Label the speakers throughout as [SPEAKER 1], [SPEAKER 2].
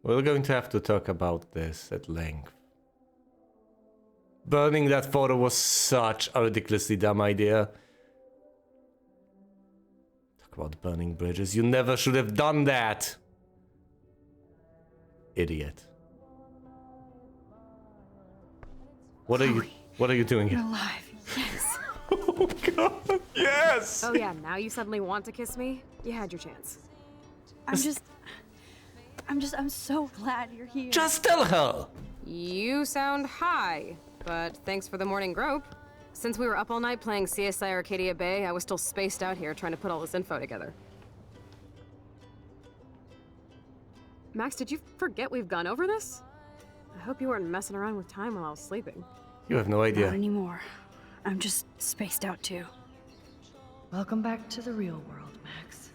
[SPEAKER 1] We're going to have to talk about this at length. Burning that photo was such a ridiculously dumb idea. Talk about burning bridges. You never should have done that. Idiot. What are you doing here?
[SPEAKER 2] You're alive. Yes.
[SPEAKER 1] Oh god. Yes.
[SPEAKER 3] Oh yeah, now you suddenly want to kiss me? You had your chance.
[SPEAKER 2] I'm so glad you're here.
[SPEAKER 1] Just tell her.
[SPEAKER 3] You sound high, but thanks for the morning grope. Since we were up all night playing CSI Arcadia Bay, I was still spaced out here trying to put all this info together. Max, did you forget we've gone over this? I hope you weren't messing around with time while I was sleeping.
[SPEAKER 1] You have no idea.
[SPEAKER 2] Not anymore. I'm just spaced out too.
[SPEAKER 4] Welcome back to the real world, Max.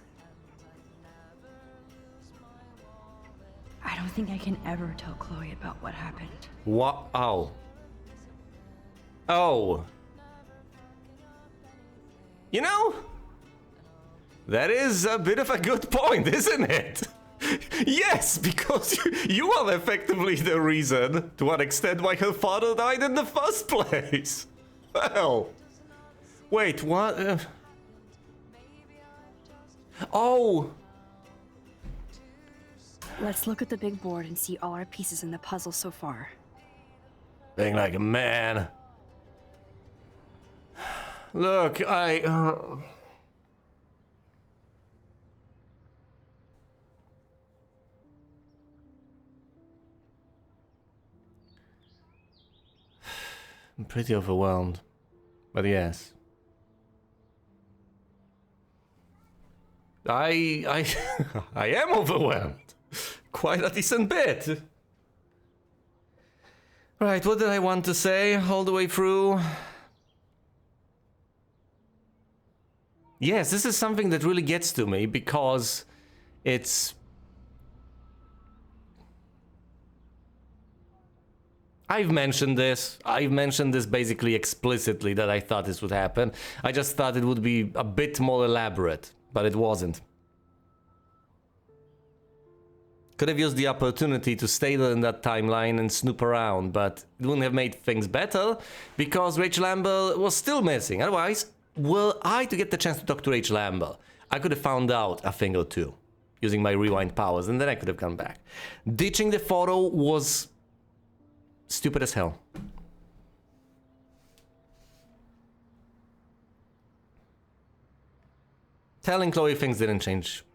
[SPEAKER 2] I don't think I can ever tell Chloe about what happened.
[SPEAKER 1] What? Oh. Oh. You know, that is a bit of a good point, isn't it? Yes, because you are effectively the reason, to an extent, why her father died in the first place. Well, wait, what? Oh.
[SPEAKER 2] Let's look at the big board and see all our pieces in the puzzle so far.
[SPEAKER 1] Being like a man. Look, I'm pretty overwhelmed, but yes. I am overwhelmed. Quite a decent bit. Right, what did I want to say all the way through? Yes, this is something that really gets to me because it's... I've mentioned this basically explicitly that I thought this would happen. I just thought it would be a bit more elaborate, but it wasn't. Could have used the opportunity to stay there in that timeline and snoop around, but it wouldn't have made things better because Rachel Amber was still missing. Otherwise, were I to get the chance to talk to Rachel Amber, I could have found out a thing or two using my rewind powers, and then I could have come back. Ditching the photo was stupid as hell. Telling Chloe things didn't change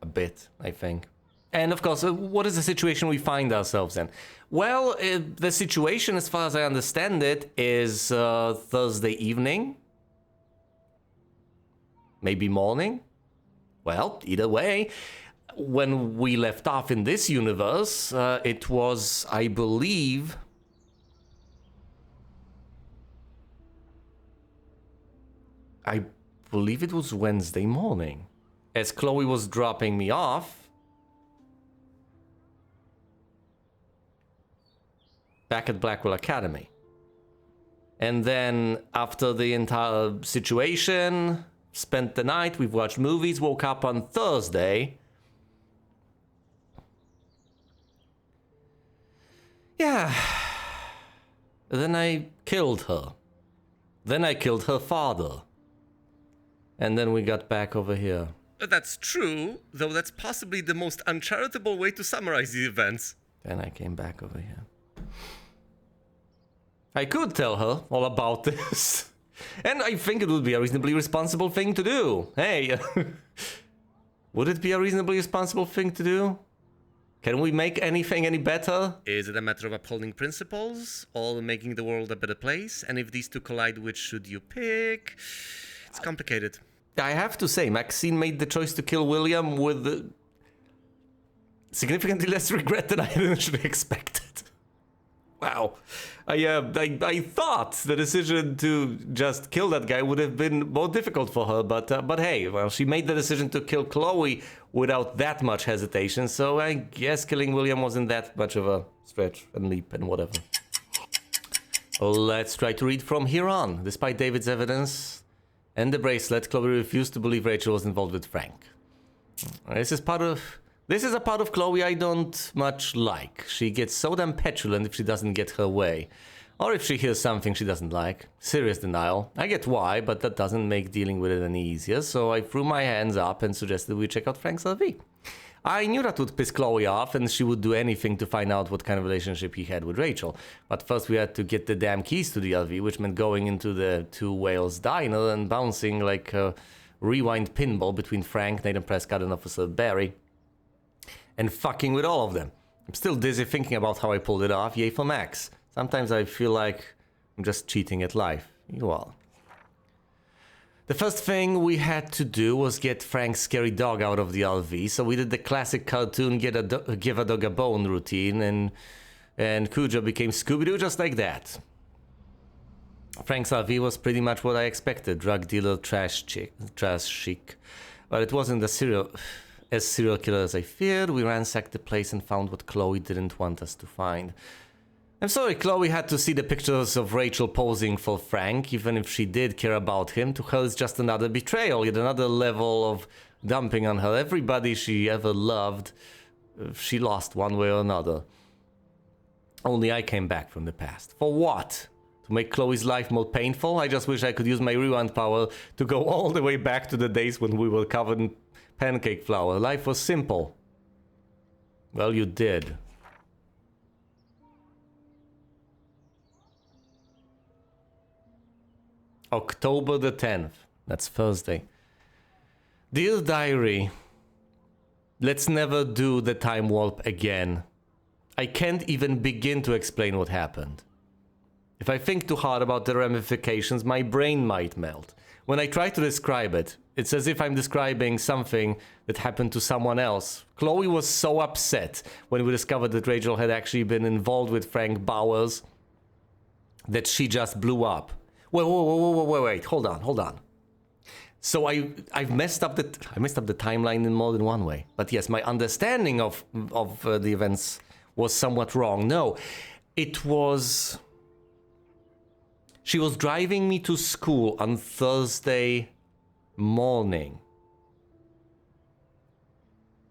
[SPEAKER 1] a bit, I think. And of course, what is the situation we find ourselves in? Well, the situation, as far as I understand it, is Thursday evening. Maybe morning? Well, either way, when we left off in this universe, it was, I believe... I believe it was Wednesday morning. As Chloe was dropping me off, back at Blackwell Academy. And then after the entire situation, spent the night, we've watched movies, woke up on Thursday. Yeah. Then I killed her. Then I killed her father. And then we got back over here. That's true, though that's possibly the most uncharitable way to summarize the events. Then I came back over here. I could tell her all about this. And I think it would be a reasonably responsible thing to do. Hey, would it be a reasonably responsible thing to do? Can we make anything any better? Is it a matter of upholding principles or making the world a better place? And if these two collide, which should you pick? It's complicated. I have to say, Maxine made the choice to kill William with significantly less regret than I initially expected. Wow. I thought the decision to just kill that guy would have been more difficult for her, but hey, well, she made the decision to kill Chloe without that much hesitation, so I guess killing William wasn't that much of a stretch and leap and whatever. Let's try to read from here on. Despite David's evidence and the bracelet, Chloe refused to believe Rachel was involved with Frank. This is part of This is a part of Chloe I don't much like. She gets so damn petulant if she doesn't get her way. Or if she hears something she doesn't like. Serious denial. I get why, but that doesn't make dealing with it any easier, so I threw my hands up and suggested we check out Frank's RV. I knew that would piss Chloe off, and she would do anything to find out what kind of relationship he had with Rachel. But first we had to get the damn keys to the RV, which meant going into the Two Whales diner and bouncing like a rewind pinball between Frank, Nathan Prescott, and Officer Barry. And fucking with all of them. I'm still dizzy thinking about how I pulled it off. Yay for Max. Sometimes I feel like I'm just cheating at life. You all. The first thing we had to do was get Frank's scary dog out of the RV, so we did the classic cartoon give a dog a bone routine, and Cujo became Scooby-Doo just like that. Frank's RV was pretty much what I expected, drug dealer, trash chic. But it wasn't as serial killer as I feared. We ransacked the place and found what Chloe didn't want us to find. I'm sorry Chloe had to see the pictures of Rachel posing for Frank, even if she did care about him. To her it's just another betrayal, yet another level of dumping on her. Everybody she ever loved, she lost one way or another. Only I came back from the past. For what? To make Chloe's life more painful? I just wish I could use my rewind power to go all the way back to the days when we were covered in pancake flour. Life was simple. Well, you did. October the 10th. That's Thursday. Dear Diary, let's never do the time warp again. I can't even begin to explain what happened. If I think too hard about the ramifications, my brain might melt. When I try to describe it, it's as if I'm describing something that happened to someone else. Chloe was so upset when we discovered that Rachel had actually been involved with Frank Bowers that she just blew up. Wait, hold on. So I messed up the timeline in more than one way. But yes, my understanding of the events was somewhat wrong. No, it was... She was driving me to school on Thursday morning.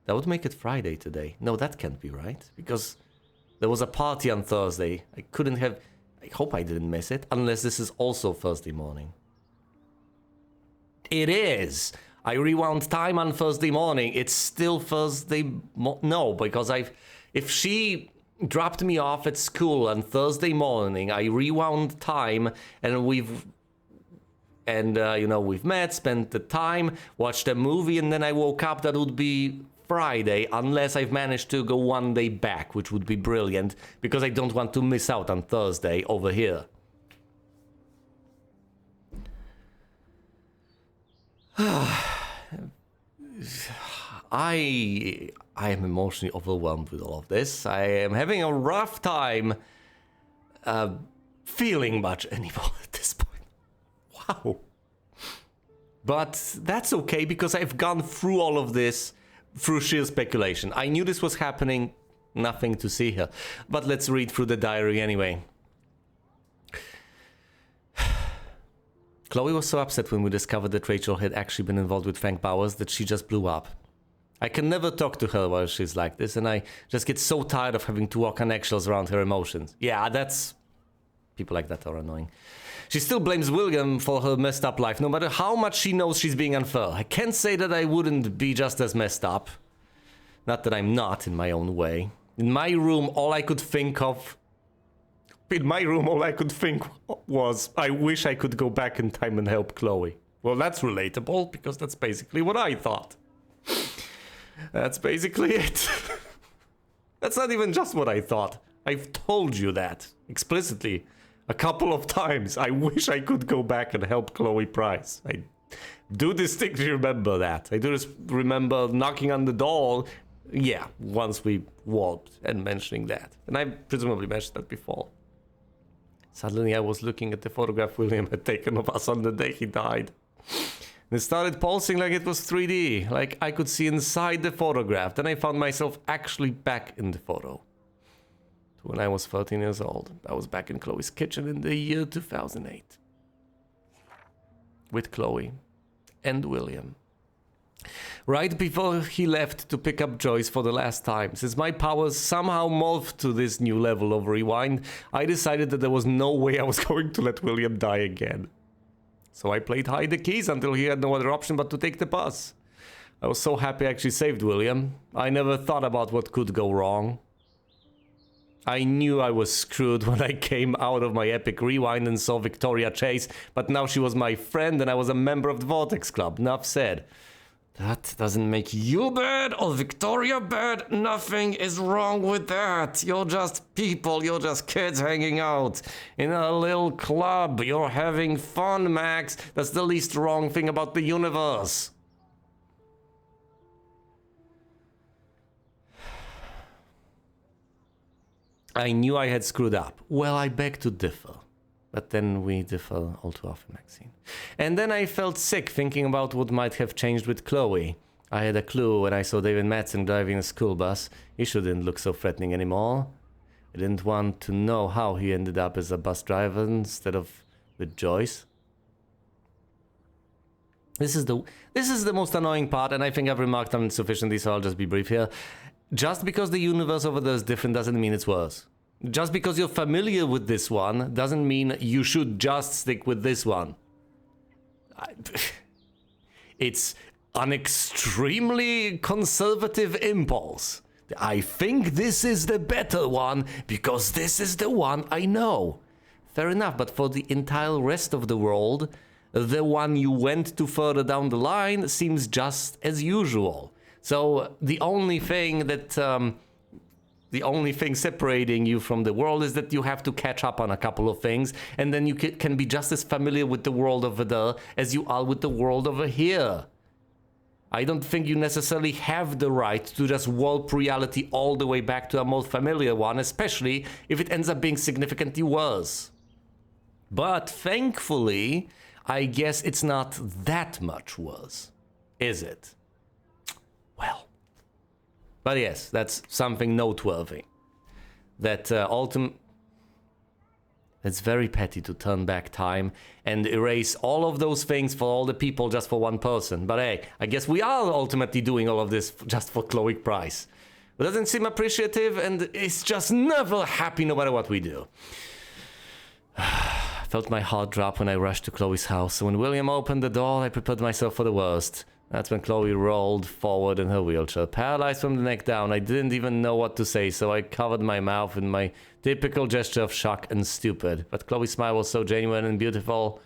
[SPEAKER 1] That would make it Friday today. No, that can't be right. Because there was a party on Thursday. I hope I didn't miss it, unless this is also Thursday morning. It is! I rewound time on Thursday morning. It's still Thursday... No, because if she dropped me off at school on Thursday morning, I rewound time, and we've met, spent the time, watched a movie, and then I woke up. That would be Friday, unless I've managed to go one day back, which would be brilliant, because I don't want to miss out on Thursday over here. I am emotionally overwhelmed with all of this. I am having a rough time feeling much anymore at this point. Wow. But that's okay, because I've gone through all of this through sheer speculation. I knew this was happening, nothing to see here. But let's read through the diary anyway. Chloe was so upset when we discovered that Rachel had actually been involved with Frank Bowers that she just blew up. I can never talk to her while she's like this, and I just get so tired of having to walk on eggshells around her emotions. Yeah, people like that are annoying. She still blames William for her messed up life, no matter how much she knows she's being unfair. I can't say that I wouldn't be just as messed up. Not that I'm not, in my own way. In my room, all I could think was, I wish I could go back in time and help Chloe. Well, that's relatable, because that's basically what I thought. That's basically it. That's not even just what I thought. I've told you that, explicitly. A couple of times. I wish I could go back and help Chloe Price. I do distinctly remember that. I do remember knocking on the door. Yeah, once we warped and mentioning that. And I presumably mentioned that before. Suddenly I was looking at the photograph William had taken of us on the day he died. And it started pulsing like it was 3D. Like I could see inside the photograph. Then I found myself actually back in the photo. When I was 13 years old. I was back in Chloe's kitchen in the year 2008. With Chloe and William Right before he left to pick up Joyce for the last time. Since my powers somehow morphed to this new level of rewind, I decided that there was no way I was going to let William die again. So I played hide the keys until he had no other option but to take the bus. I was so happy I actually saved William. I never thought about what could go wrong. I knew I was screwed when I came out of my epic rewind and saw Victoria Chase, but now she was my friend and I was a member of the Vortex Club. Enough said. That doesn't make you bad or Victoria bad. Nothing is wrong with that. You're just people. You're just kids hanging out in a little club. You're having fun, Max. That's the least wrong thing about the universe. I knew I had screwed up. Well, I beg to differ. But then we differ all too often, Maxine. And then I felt sick thinking about what might have changed with Chloe. I had a clue when I saw David Madsen driving a school bus. He shouldn't look so threatening anymore. I didn't want to know how he ended up as a bus driver instead of with Joyce. This is the most annoying part, and I think I've remarked on it sufficiently, so I'll just be brief here. Just because the universe over there is different doesn't mean it's worse. Just because you're familiar with this one doesn't mean you should just stick with this one. It's an extremely conservative impulse. I think this is the better one because this is the one I know. Fair enough, but for the entire rest of the world, the one you went to further down the line seems just as usual. So the only thing separating you from the world is that you have to catch up on a couple of things, and then you can be just as familiar with the world over there as you are with the world over here. I don't think you necessarily have the right to just warp reality all the way back to a more familiar one, especially if it ends up being significantly worse. But thankfully, I guess it's not that much worse, is it? Well. But yes, that's something noteworthy. That it's very petty to turn back time and erase all of those things for all the people just for one person. But hey, I guess we are ultimately doing all of this just for Chloe Price. It doesn't seem appreciative and it's just never happy no matter what we do. I felt my heart drop when I rushed to Chloe's house. So when William opened the door, I prepared myself for the worst. That's when Chloe rolled forward in her wheelchair, paralyzed from the neck down. I didn't even know what to say, so I covered my mouth in my typical gesture of shock and stupid. But Chloe's smile was so genuine and beautiful,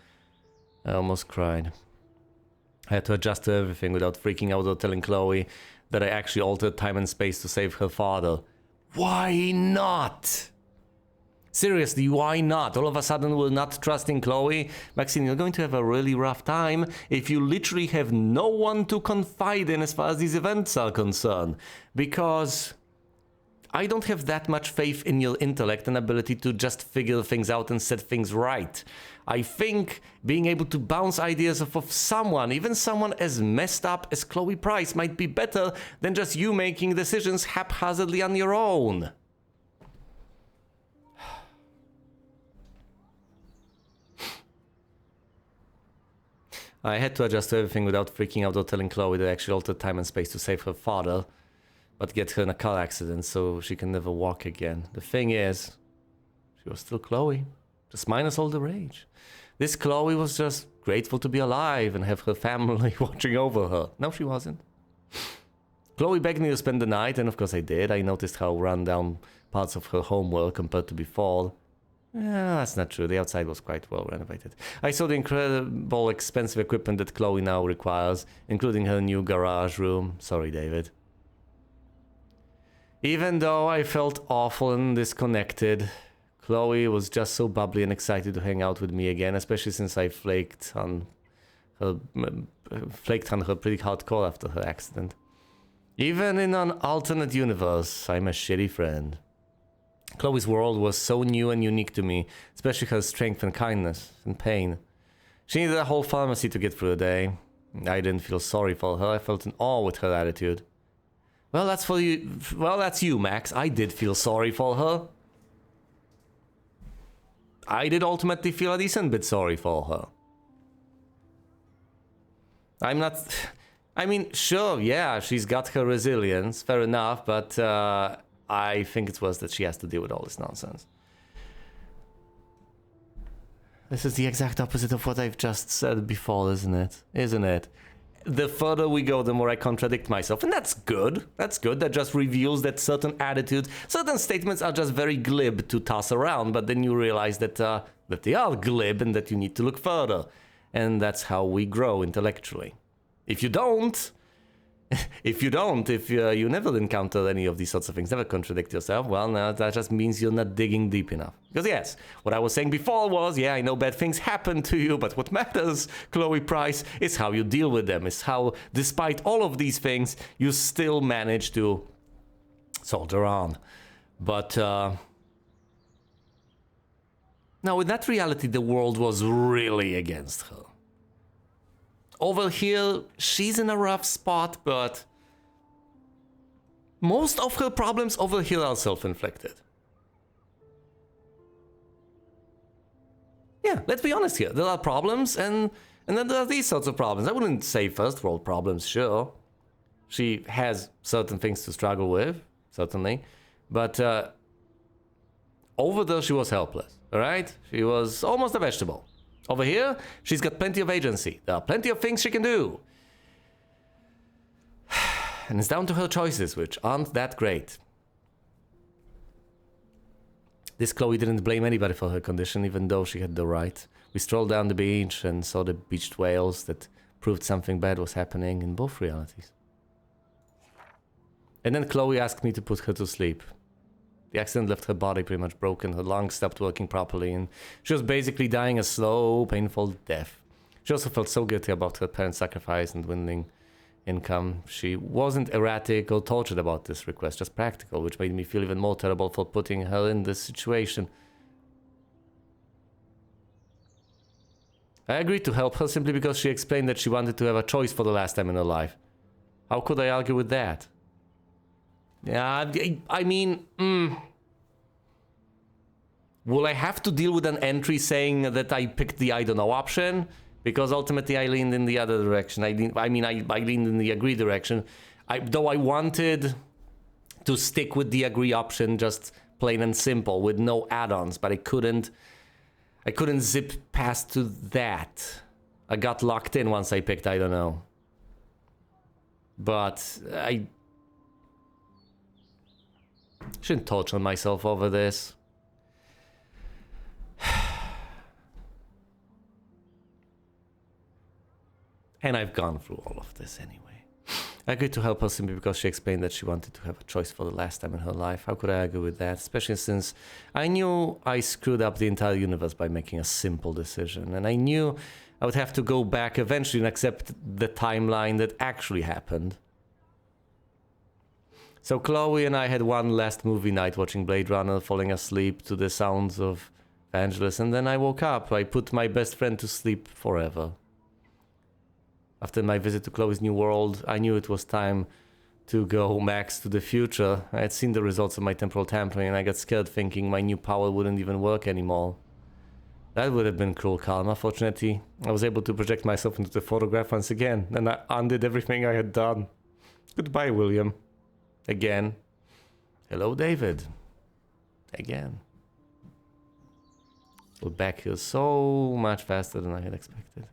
[SPEAKER 1] I almost cried. I had to adjust to everything without freaking out or telling Chloe that I actually altered time and space to save her father. Why not? Seriously, why not? All of a sudden we're not trusting Chloe? Maxine, you're going to have a really rough time if you literally have no one to confide in as far as these events are concerned. Because I don't have that much faith in your intellect and ability to just figure things out and set things right. I think being able to bounce ideas off of someone, even someone as messed up as Chloe Price, might be better than just you making decisions haphazardly on your own. I had to adjust to everything without freaking out or telling Chloe that I actually altered time and space to save her father, but get her in a car accident so she can never walk again. The thing is, she was still Chloe, just minus all the rage. This Chloe was just grateful to be alive and have her family watching over her. No, she wasn't. Chloe begged me to spend the night, and of course I did. I noticed how run down parts of her home were compared to before. Yeah, that's not true. The outside was quite well renovated. I saw the incredible expensive equipment that Chloe now requires, including her new garage room. Sorry, David. Even though I felt awful and disconnected, Chloe was just so bubbly and excited to hang out with me again, especially since I flaked on her pretty hardcore after her accident. Even in an alternate universe, I'm a shitty friend. Chloe's world was so new and unique to me, especially her strength and kindness and pain. She needed a whole pharmacy to get through the day. I didn't feel sorry for her. I felt in awe with her attitude. Well, that's for you. Well, that's you, Max. I did feel sorry for her. I did ultimately feel a decent bit sorry for her. I'm not... I mean, sure, yeah, she's got her resilience, fair enough, but I think it's worse that she has to deal with all this nonsense. This is the exact opposite of what I've just said before, isn't it? Isn't it? The further we go, the more I contradict myself, and that's good. That's good. That just reveals that certain attitudes, certain statements are just very glib to toss around, but then you realize that that they are glib and that you need to look further. And that's how we grow intellectually. If you don't, if you never encounter any of these sorts of things, never contradict yourself, well, now that just means you're not digging deep enough. Because yes, what I was saying before was, yeah, I know bad things happen to you, but what matters, Chloe Price, is how you deal with them, is how, despite all of these things, you still manage to soldier on. But, now, in that reality, the world was really against her. Over here, she's in a rough spot, but most of her problems over here are self-inflicted. Yeah, let's be honest here. There are problems, and then there are these sorts of problems. I wouldn't say first world problems, sure. She has certain things to struggle with, certainly. But over there, she was helpless, all right? She was almost a vegetable. Over here, she's got plenty of agency. There are plenty of things she can do. And it's down to her choices, which aren't that great. This Chloe didn't blame anybody for her condition, even though she had the right. We strolled down the beach and saw the beached whales that proved something bad was happening in both realities. And then Chloe asked me to put her to sleep. The accident left her body pretty much broken, her lungs stopped working properly, and she was basically dying a slow, painful death. She also felt so guilty about her parents' sacrifice and dwindling income. She wasn't erratic or tortured about this request, just practical, which made me feel even more terrible for putting her in this situation. I agreed to help her simply because she explained that she wanted to have a choice for the last time in her life. How could I argue with that? Yeah, I mean, will I have to deal with an entry saying that I picked the I don't know option? Because ultimately I leaned in the other direction. I leaned in the agree direction. Though I wanted to stick with the agree option, just plain and simple, with no add-ons, but I couldn't zip past to that. I got locked in once I picked I don't know. But I shouldn't torture myself over this. And I've gone through all of this anyway. I agreed to help her simply because she explained that she wanted to have a choice for the last time in her life. How could I argue with that? Especially since I knew I screwed up the entire universe by making a simple decision. And I knew I would have to go back eventually and accept the timeline that actually happened. So Chloe and I had one last movie night watching Blade Runner, falling asleep to the sounds of Vangelis, and then I woke up. I put my best friend to sleep forever. After my visit to Chloe's new world, I knew it was time to go max to the future. I had seen the results of my temporal tampering, and I got scared thinking my new power wouldn't even work anymore. That would have been cruel karma. Fortunately, I was able to project myself into the photograph once again, and I undid everything I had done. Goodbye, William. Again. Hello, David. Again. We're back here so much faster than I had expected.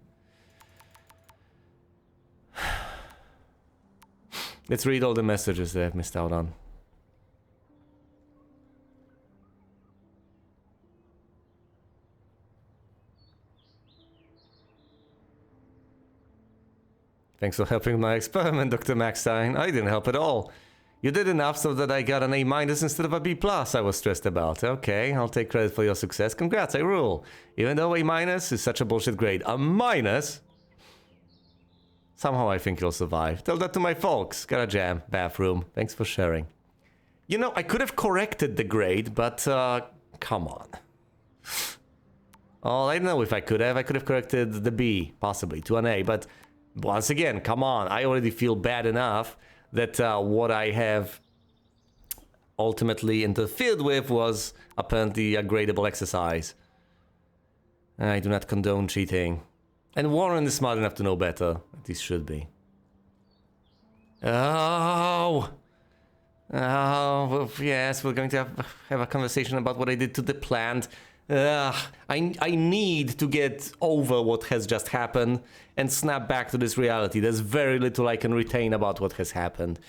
[SPEAKER 1] Let's read all the messages that I've missed out on. Thanks for helping my experiment, Dr. Maxstein. I didn't help at all. You did enough so that I got an A- instead of a B+ I was stressed about. Okay, I'll take credit for your success. Congrats, I rule. Even though A- is such a bullshit grade. A minus? Somehow I think you'll survive. Tell that to my folks. Got a jam. Bathroom. Thanks for sharing. You know, I could have corrected the grade, but come on. Oh, I don't know if I could have. I could have corrected the B, possibly, to an A. But once again, come on. I already feel bad enough that what I have ultimately interfered with was apparently a gradable exercise. I do not condone cheating. And Warren is smart enough to know better. At least should be. Oh. Oh, well, yes, we're going to have a conversation about what I did to the plant. I need to get over what has just happened and snap back to this reality. There's very little I can retain about what has happened.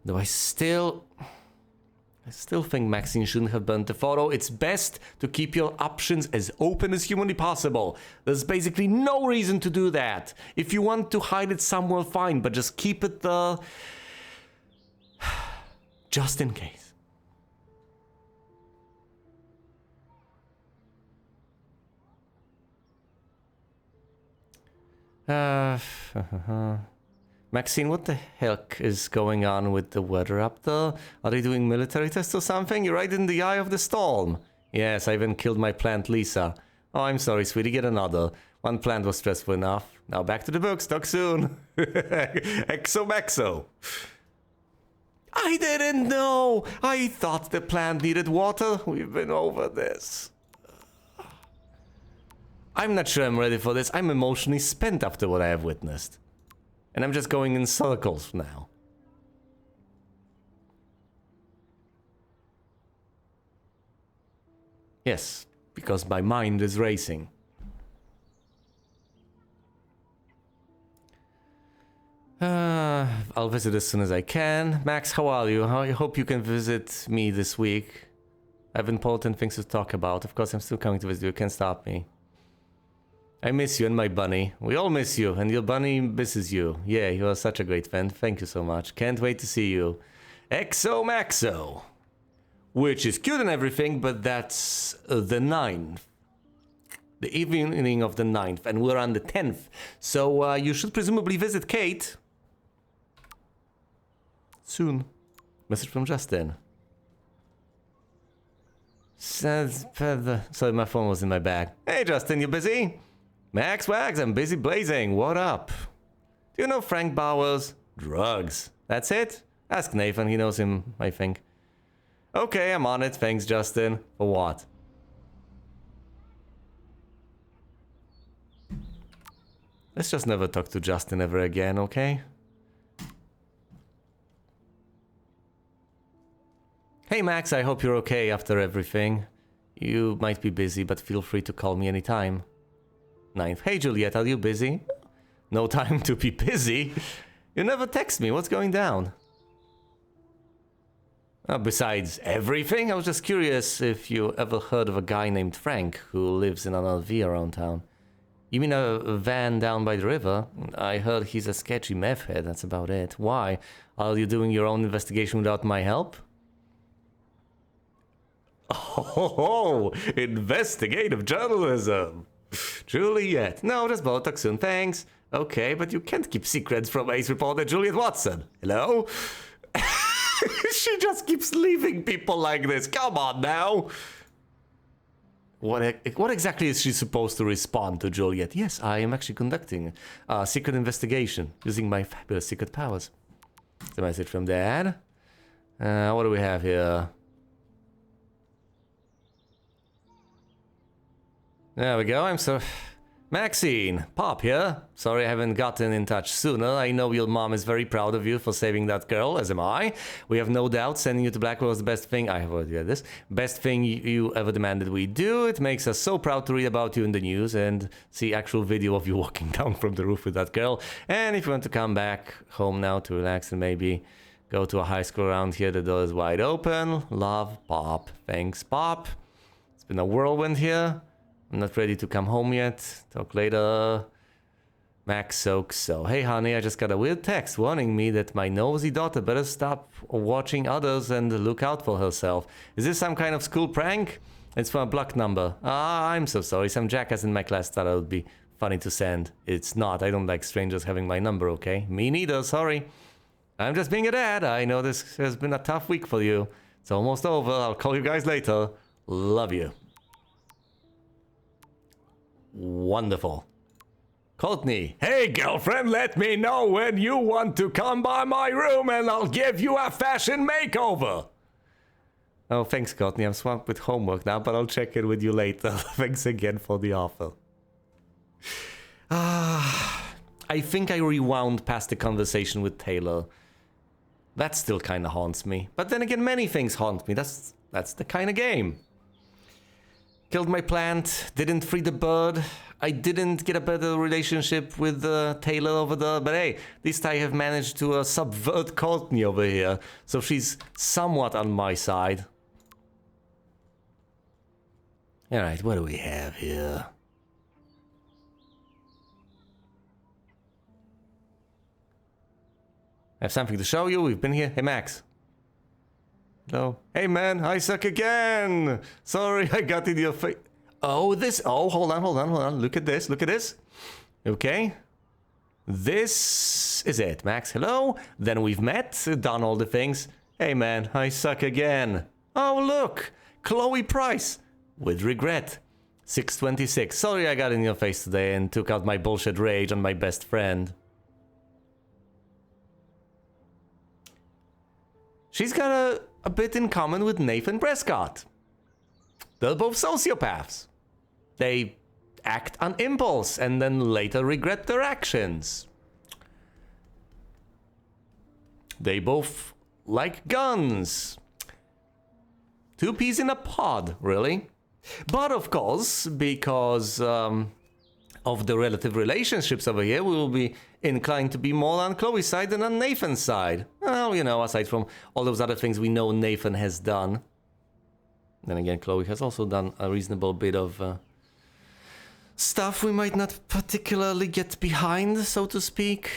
[SPEAKER 1] Though I still think Maxine shouldn't have burnt the photo. It's best to keep your options as open as humanly possible. There's basically no reason to do that. If you want to hide it somewhere, fine, but just keep it there. Just in case. Maxine, what the heck is going on with the weather up there? Are they doing military tests or something? You're right in the eye of the storm. Yes, I even killed my plant, Lisa. Oh, I'm sorry, sweetie, get another. One plant was stressful enough. Now back to the books, talk soon. XOMAXO. I didn't know! I thought the plant needed water. We've been over this. I'm not sure I'm ready for this. I'm emotionally spent after what I have witnessed. And I'm just going in circles now. Yes, because my mind is racing. I'll visit as soon as I can. Max, how are you? I hope you can visit me this week. I have important things to talk about. Of course, I'm still coming to visit you. Can't stop me. I miss you and my bunny. We all miss you, and your bunny misses you. Yeah, you are such a great fan. Thank you so much. Can't wait to see you. XOMAXO. Which is cute and everything, but that's the 9th. The evening of the 9th, and we're on the 10th. So you should presumably visit Kate. Soon. Message from Justin. Sorry, my phone was in my bag. Hey Justin, you busy? Max Wags, I'm busy blazing. What up? Do you know Frank Bowers? Drugs. That's it? Ask Nathan, he knows him, I think. Okay, I'm on it. Thanks, Justin. For what? Let's just never talk to Justin ever again, okay? Hey Max, I hope you're okay after everything. You might be busy, but feel free to call me anytime. 9th. Hey Juliet, are you busy? No time to be busy. You never text me. What's going down? Besides everything, I was just curious if you ever heard of a guy named Frank who lives in an RV around town. You mean a van down by the river? I heard he's a sketchy meth head, that's about it. Why? Are you doing your own investigation without my help? Oh, investigative journalism. Juliet. No, just Botox soon, thanks. Okay, but you can't keep secrets from ace reporter Juliet Watson. Hello? She just keeps leaving people like this. Come on now. What exactly is she supposed to respond to, Juliet? Yes, I am actually conducting a secret investigation using my fabulous secret powers. It's a message from Dad. What do we have here? There we go. I'm so... Maxine, Pop here. Sorry I haven't gotten in touch sooner. I know your mom is very proud of you for saving that girl, as am I. We have no doubt sending you to Blackwell is the best thing... I have already read this. Best thing you ever demanded we do. It makes us so proud to read about you in the news and see actual video of you walking down from the roof with that girl. And if you want to come back home now to relax and maybe go to a high school around here, the door is wide open. Love, Pop. Thanks, Pop. It's been a whirlwind here. I'm not ready to come home yet. Talk later. Max Soaks. So, hey honey, I just got a weird text warning me that my nosy daughter better stop watching others and look out for herself. Is this some kind of school prank? It's from a blocked number. Ah, I'm so sorry. Some jackass in my class thought it would be funny to send. It's not. I don't like strangers having my number, okay? Me neither, sorry. I'm just being a dad. I know this has been a tough week for you. It's almost over. I'll call you guys later. Love you. Wonderful. Courtney. Hey, girlfriend, let me know when you want to come by my room and I'll give you a fashion makeover. Oh, thanks, Courtney. I'm swamped with homework now, but I'll check in with you later. Thanks again for the offer. I think I rewound past the conversation with Taylor. That still kind of haunts me. But then again, many things haunt me. That's the kind of game. Killed my plant, didn't free the bird. I didn't get a better relationship with Taylor over there. But hey, at least I have managed to subvert Courtney over here. So she's somewhat on my side. Alright, what do we have here? I have something to show you. We've been here. Hey, Max. Hello. Hey, man. I suck again. Sorry, I got in your face. Oh, this. Oh, hold on. Look at this. Okay. This is it, Max. Hello. Then we've met, done all the things. Hey, man. I suck again. Oh, look. Chloe Price. With regret. 626. Sorry I got in your face today and took out my bullshit rage on my best friend. She's got a bit in common with Nathan Prescott. They're both sociopaths. They act on impulse and then later regret their actions. They both like guns. Two peas in a pod, really. But of course, because of the relative relationships over here, we will be inclined to be more on Chloe's side than on Nathan's side. Well, you know, aside from all those other things we know Nathan has done. Then again, Chloe has also done a reasonable bit of stuff we might not particularly get behind, so to speak.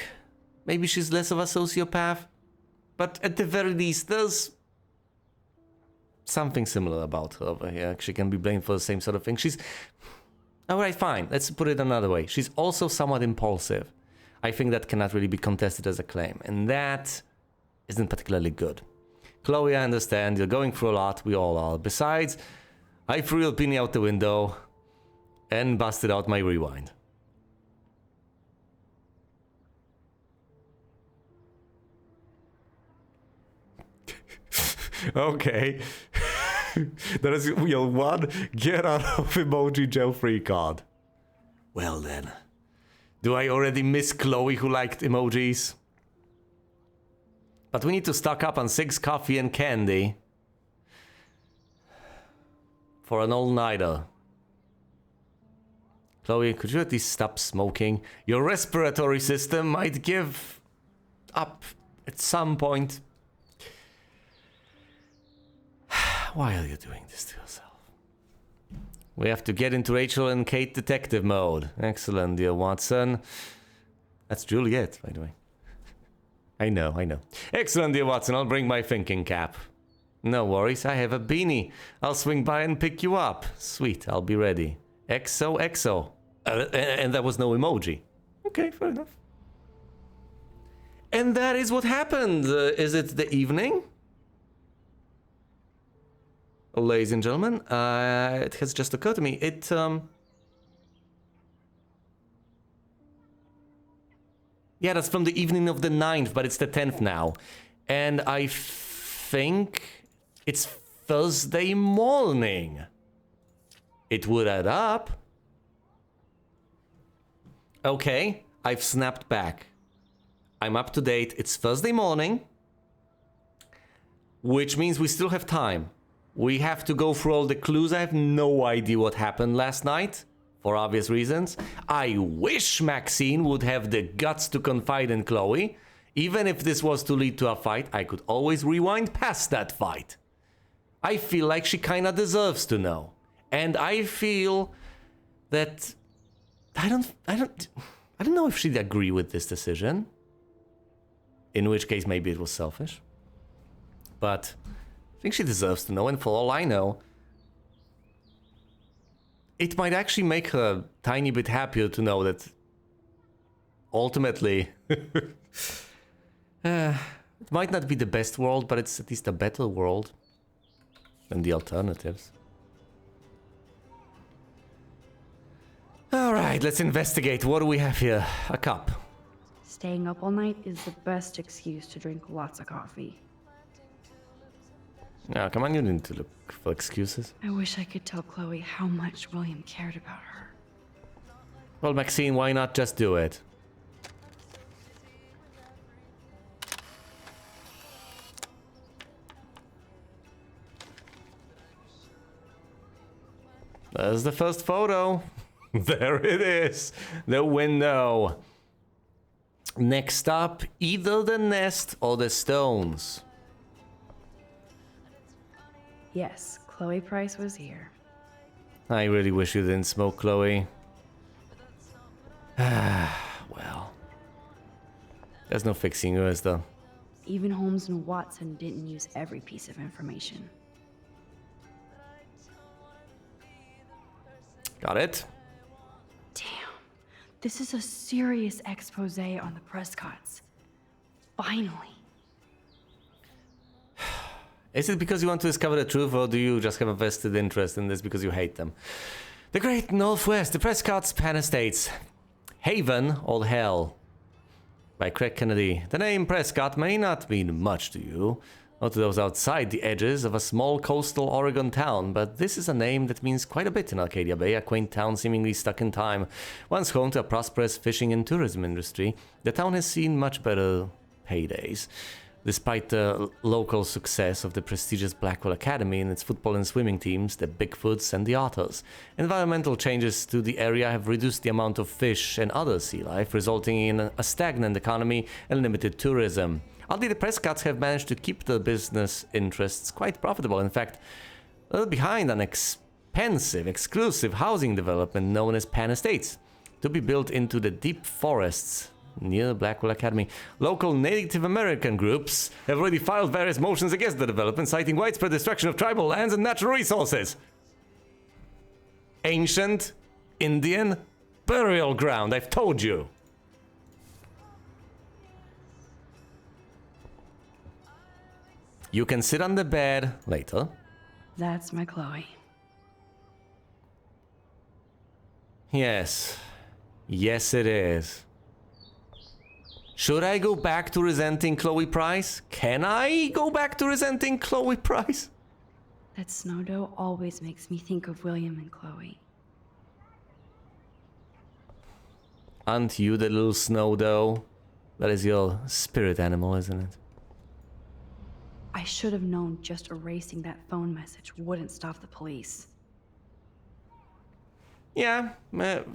[SPEAKER 1] Maybe she's less of a sociopath. But at the very least, there's something similar about her over here. She can be blamed for the same sort of thing. She's... Alright, fine. Let's put it another way. She's also somewhat impulsive. I think that cannot really be contested as a claim. And that isn't particularly good. Chloe, I understand. You're going through a lot. We all are. Besides, I threw your penny out the window and busted out my rewind. Okay. That is your one get out of emoji jail free card. Well then. Do I already miss Chloe who liked emojis? But we need to stock up on 6 coffee and candy. For an all-nighter. Chloe, could you at least stop smoking? Your respiratory system might give up at some point. Why are you doing this to yourself? We have to get into Rachel and Kate detective mode. Excellent, dear Watson. That's Juliet, by the way. I know. Excellent, dear Watson. I'll bring my thinking cap. No worries, I have a beanie. I'll swing by and pick you up. Sweet, I'll be ready. XOXO. And there was no emoji. Okay, fair enough. And that is what happened. Is it the evening? Ladies and gentlemen, it has just occurred to me, yeah, that's from the evening of the 9th, but it's the 10th now. And I think it's Thursday morning. It would add up. Okay, I've snapped back. I'm up to date. It's Thursday morning, which means we still have time. We have to go through all the clues. I have no idea what happened last night, for obvious reasons. I wish Maxine would have the guts to confide in Chloe. Even if this was to lead to a fight, I could always rewind past that fight. I feel like she kinda deserves to know. And I feel that... I don't know if she'd agree with this decision. In which case, maybe it was selfish. But... I think she deserves to know, and for all I know, it might actually make her a tiny bit happier to know that ultimately it might not be the best world, but it's at least a better world than the alternatives. Alright, let's investigate. What do we have here? A cup.
[SPEAKER 2] Staying up all night is the best excuse to drink lots of coffee.
[SPEAKER 1] Yeah, come on, you need to look for excuses.
[SPEAKER 2] I wish I could tell Chloe how much William cared about her.
[SPEAKER 1] Well, Maxine, why not just do it? There's the first photo. There it is. The window. Next up, either the nest or the stones.
[SPEAKER 2] Yes, Chloe Price was here.
[SPEAKER 1] I really wish you didn't smoke, Chloe. Well. There's no fixing you, is there?
[SPEAKER 2] Even Holmes and Watson didn't use every piece of information.
[SPEAKER 1] Got it?
[SPEAKER 2] Damn. This is a serious expose on the Prescotts. Finally.
[SPEAKER 1] Is it because you want to discover the truth, or do you just have a vested interest in this because you hate them? The Great Northwest, the Prescott's Pan Estates. Haven or Hell. By Craig Kennedy. The name Prescott may not mean much to you, or to those outside the edges of a small coastal Oregon town, but this is a name that means quite a bit in Arcadia Bay, a quaint town seemingly stuck in time. Once home to a prosperous fishing and tourism industry, the town has seen much better paydays. Despite the local success of the prestigious Blackwell Academy and its football and swimming teams, the Bigfoots and the Otters, environmental changes to the area have reduced the amount of fish and other sea life, resulting in a stagnant economy and limited tourism. Oddly, the Prescotts have managed to keep their business interests quite profitable. In fact, they're behind an expensive, exclusive housing development known as Pan Estates, to be built into the deep forests near Blackwell Academy. Local Native American groups have already filed various motions against the development, citing widespread destruction of tribal lands and natural resources. Ancient Indian burial ground, I've told you. You can sit on the bed later.
[SPEAKER 2] That's my Chloe.
[SPEAKER 1] Yes. Yes, it is. Should I go back to resenting Chloe Price? Can I go back to resenting Chloe Price?
[SPEAKER 2] That snow dough always makes me think of William and Chloe.
[SPEAKER 1] Aren't you the little snow dough? That is your spirit animal, isn't it?
[SPEAKER 2] I should have known just erasing that phone message wouldn't stop the police.
[SPEAKER 1] Yeah,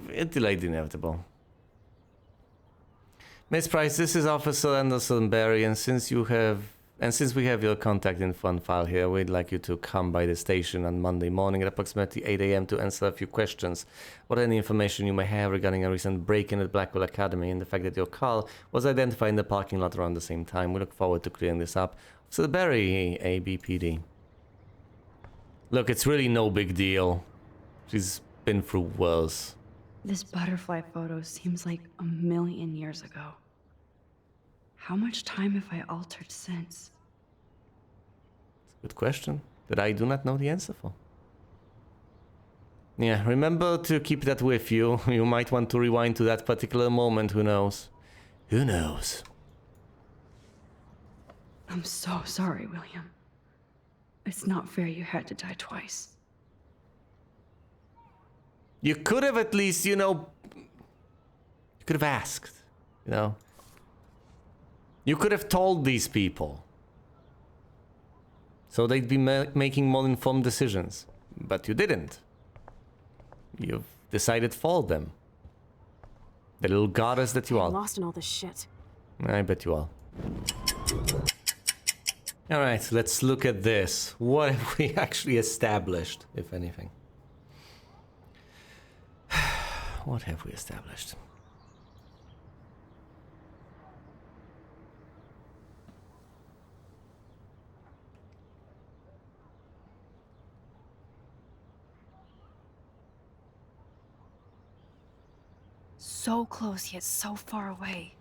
[SPEAKER 1] it delayed the inevitable. Miss Price, this is Officer Anderson Barry, and since we have your contact info on file here, we'd like you to come by the station on Monday morning at approximately 8 a.m. to answer a few questions. What any information you may have regarding a recent break-in at Blackwell Academy and the fact that your car was identified in the parking lot around the same time. We look forward to clearing this up. Officer Barry, ABPD. Look, it's really no big deal. She's been through worse.
[SPEAKER 2] This butterfly photo seems like a million years ago. How much time have I altered since?
[SPEAKER 1] Good question that I do not know the answer for. Yeah, remember to keep that with you. You might want to rewind to that particular moment, who knows? Who knows?
[SPEAKER 2] I'm so sorry, William. It's not fair you had to die twice.
[SPEAKER 1] You could have at least, you could have asked, You could have told these people. So they'd be making more informed decisions. But you didn't. You've decided for them. The little goddess that you are.
[SPEAKER 3] I'm lost in all this shit.
[SPEAKER 1] I bet you are. Alright, let's look at this. What have we actually established, if anything? What have we established?
[SPEAKER 2] So close yet so far away.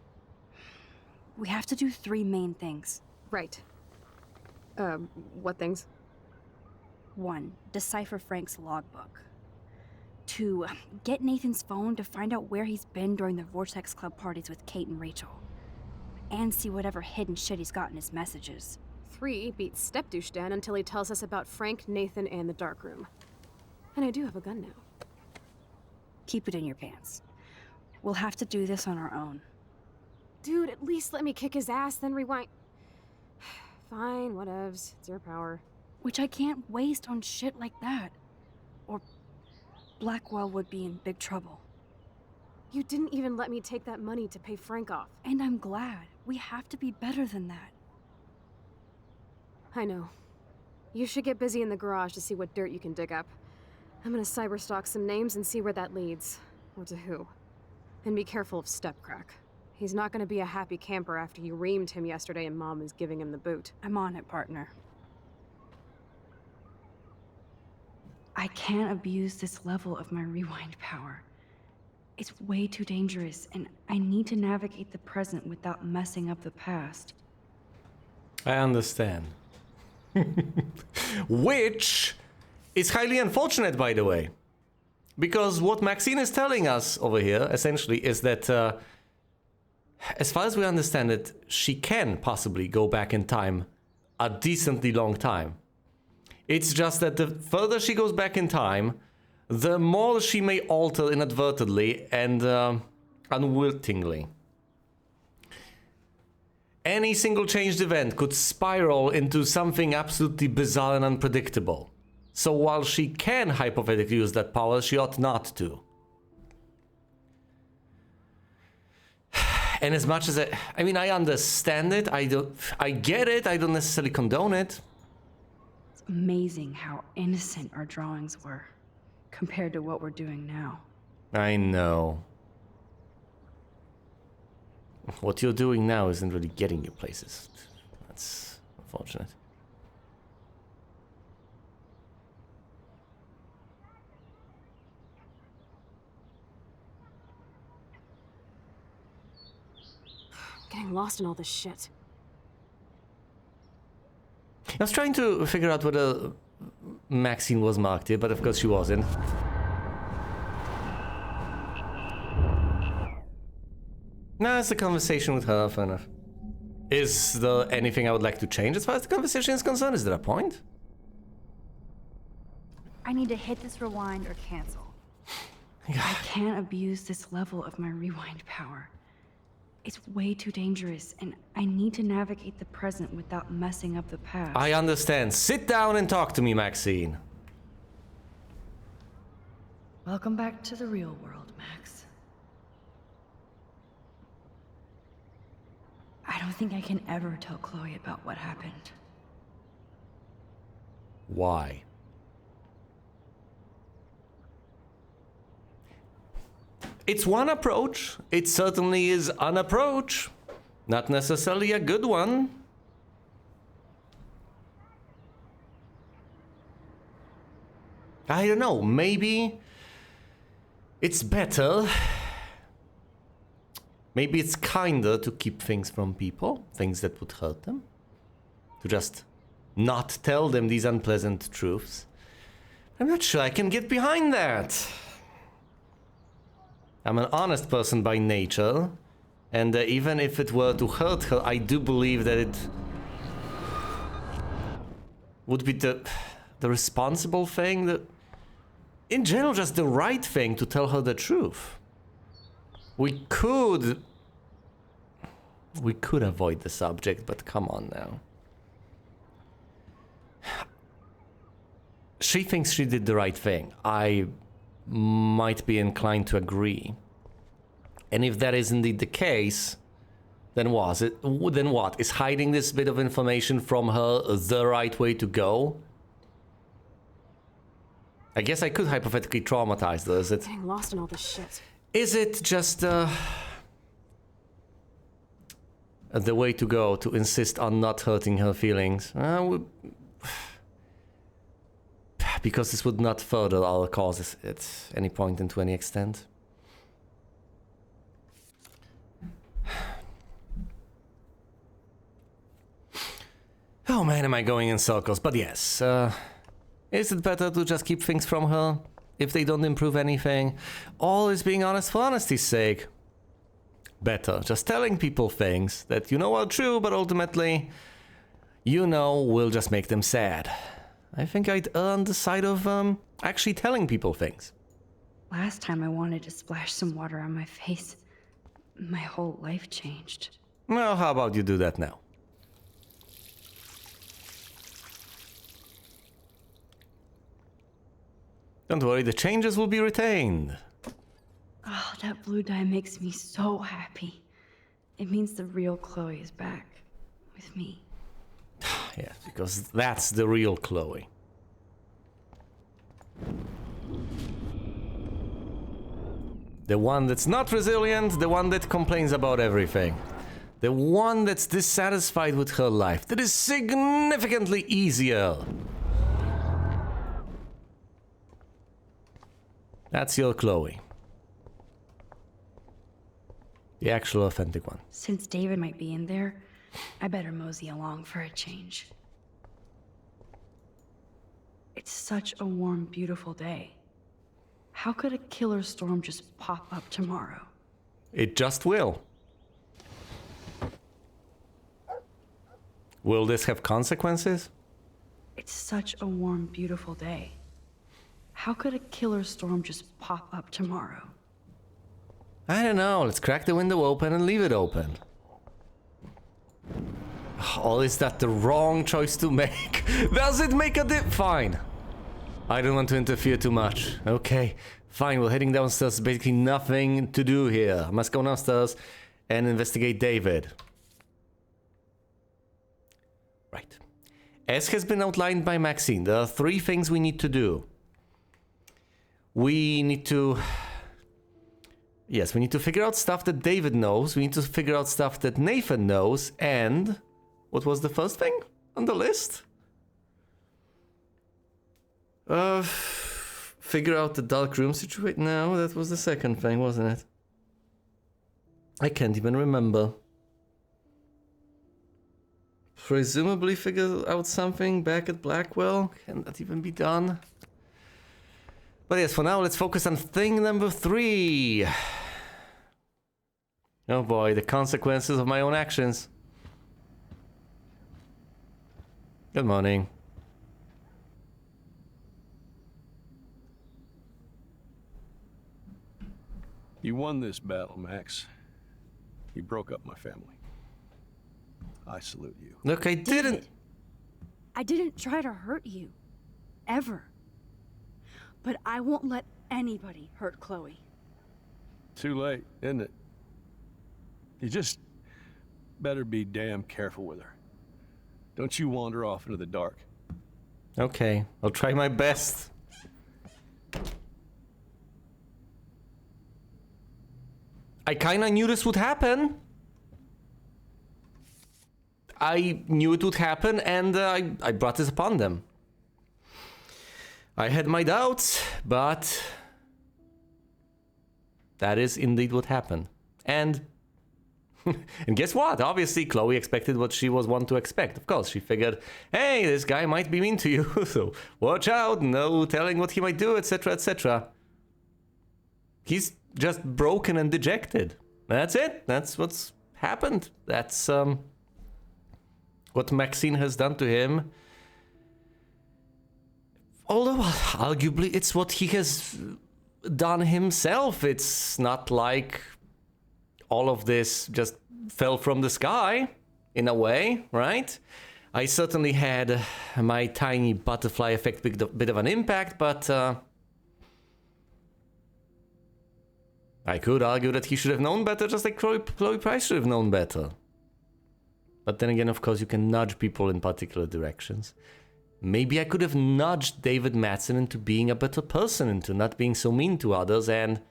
[SPEAKER 2] We have to do 3 main things.
[SPEAKER 3] Right. What things?
[SPEAKER 2] 1. Decipher Frank's logbook. 2. Get Nathan's phone to find out where he's been during the Vortex Club parties with Kate and Rachel. And see whatever hidden shit he's got in his messages.
[SPEAKER 3] 3. Beat Stepdouche Dan until he tells us about Frank, Nathan, and the darkroom. And I do have a gun now.
[SPEAKER 2] Keep it in your pants. We'll have to do this on our own.
[SPEAKER 3] Dude, at least let me kick his ass, then rewind. Fine, whatevs. It's your power.
[SPEAKER 2] Which I can't waste on shit like that. Blackwell would be in big trouble.
[SPEAKER 3] You didn't even let me take that money to pay Frank off.
[SPEAKER 2] And I'm glad. We have to be better than that.
[SPEAKER 3] I know. You should get busy in the garage to see what dirt you can dig up. I'm gonna cyberstalk some names and see where that leads. Or to who. And be careful of Stepcrack. He's not gonna be a happy camper after you reamed him yesterday and Mom is giving him the boot.
[SPEAKER 2] I'm on it, partner. I can't abuse this level of my rewind power. It's way too dangerous, and I need to navigate the present without messing up the past.
[SPEAKER 1] I understand. Which is highly unfortunate, by the way. Because what Maxine is telling us over here, essentially, is that as far as we understand it, she can possibly go back in time a decently long time. It's just that the further she goes back in time, the more she may alter inadvertently and unwittingly. Any single changed event could spiral into something absolutely bizarre and unpredictable. So while she can hypothetically use that power, she ought not to. And as much as I mean, I understand it, I get it, I don't necessarily condone it.
[SPEAKER 2] It's amazing how innocent our drawings were, compared to what we're doing now.
[SPEAKER 1] I know. What you're doing now isn't really getting you places. That's unfortunate.
[SPEAKER 3] Getting lost in all this shit.
[SPEAKER 1] I was trying to figure out whether Maxine was marked here, but of course she wasn't. No, it's a conversation with her, fair enough. Is there anything I would like to change as far as the conversation is concerned? Is there a point?
[SPEAKER 2] I need to hit this rewind or cancel. I can't abuse this level of my rewind power. It's way too dangerous, and I need to navigate the present without messing up the past.
[SPEAKER 1] I understand. Sit down and talk to me, Maxine.
[SPEAKER 4] Welcome back to the real world, Max.
[SPEAKER 2] I don't think I can ever tell Chloe about what happened.
[SPEAKER 1] Why? It's one approach. It certainly is an approach. Not necessarily a good one. I don't know, maybe it's better. Maybe it's kinder to keep things from people, things that would hurt them. To just not tell them these unpleasant truths. I'm not sure I can get behind that. I'm an honest person by nature, and even if it were to hurt her, I do believe that it would be the responsible thing, that in general just the right thing to tell her the truth. We could avoid the subject, but come on now. She thinks she did the right thing. I might be inclined to agree. And if that is indeed the case, then what? Is hiding this bit of information from her the right way to go? I guess I could hypothetically traumatize her, is it?
[SPEAKER 3] Getting lost in all this shit.
[SPEAKER 1] Is it just the way to go, to insist on not hurting her feelings? Because this would not further our causes at any point and to any extent. Oh man, am I going in circles? But yes, is it better to just keep things from her if they don't improve anything? All is being honest for honesty's sake. Better just telling people things that you know are true, but ultimately, you know, will just make them sad. I think I'd err on the side of actually telling people things.
[SPEAKER 2] Last time I wanted to splash some water on my face. My whole life changed.
[SPEAKER 1] Well, how about you do that now? Don't worry, the changes will be retained.
[SPEAKER 4] Oh, that blue dye makes me so happy. It means the real Chloe is back. With me.
[SPEAKER 1] Yeah, because that's the real Chloe. The one that's not resilient, the one that complains about everything. The one that's dissatisfied with her life, that is significantly easier. That's your Chloe. The actual authentic one.
[SPEAKER 4] Since David might be in there, I better mosey along for a change. It's such a warm, beautiful day. How could a killer storm just pop up tomorrow?
[SPEAKER 1] It just will. Will this have consequences?
[SPEAKER 4] It's such a warm, beautiful day. How could a killer storm just pop up tomorrow?
[SPEAKER 1] I don't know. Let's crack the window open and leave it open. Oh, is that the wrong choice to make? Does it make a fine. I don't want to interfere too much. Okay, fine. We're heading downstairs. Basically nothing to do here. I must go downstairs and investigate David. Right. As has been outlined by Maxine, there are 3 things we need to do. We need to... Yes, we need to figure out stuff that David knows. We need to figure out stuff that Nathan knows. And... what was the first thing on the list? Figure out the dark room situation. No, that was the second thing, wasn't it? I can't even remember. Presumably figure out something back at Blackwell. Can that even be done? But yes, for now, let's focus on thing number 3. Oh boy, the consequences of my own actions. Good morning.
[SPEAKER 5] You won this battle, Max. You broke up my family. I salute you.
[SPEAKER 1] Look, I didn't...
[SPEAKER 2] David, I didn't try to hurt you. Ever. But I won't let anybody hurt Chloe.
[SPEAKER 5] Too late, isn't it? You just better be damn careful with her. Don't you wander off into the dark.
[SPEAKER 1] Okay, I'll try my best. I kinda knew this would happen. I knew it would happen, and I brought this upon them. I had my doubts, but that is indeed what happened. And and guess what? Obviously, Chloe expected what she was one to expect. Of course, she figured, hey, this guy might be mean to you, so watch out, no telling what he might do, etc., etc. He's just broken and dejected. That's it. That's what's happened. That's what Maxine has done to him. Although, arguably, it's what he has done himself. It's not like all of this just fell from the sky, in a way, right? I certainly had my tiny butterfly effect bit of an impact, but I could argue that he should have known better, just like Chloe Price should have known better. But then again, of course, you can nudge people in particular directions. Maybe I could have nudged David Madsen into being a better person, into not being so mean to others, and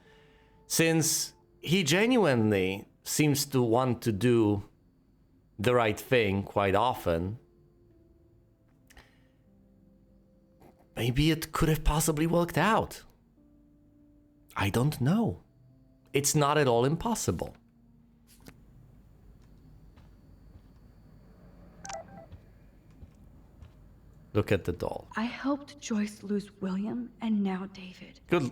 [SPEAKER 1] since he genuinely seems to want to do the right thing quite often, maybe it could have possibly worked out. I don't know. It's not at all impossible. Look at the doll.
[SPEAKER 4] I helped Joyce lose William and now David.
[SPEAKER 1] Good.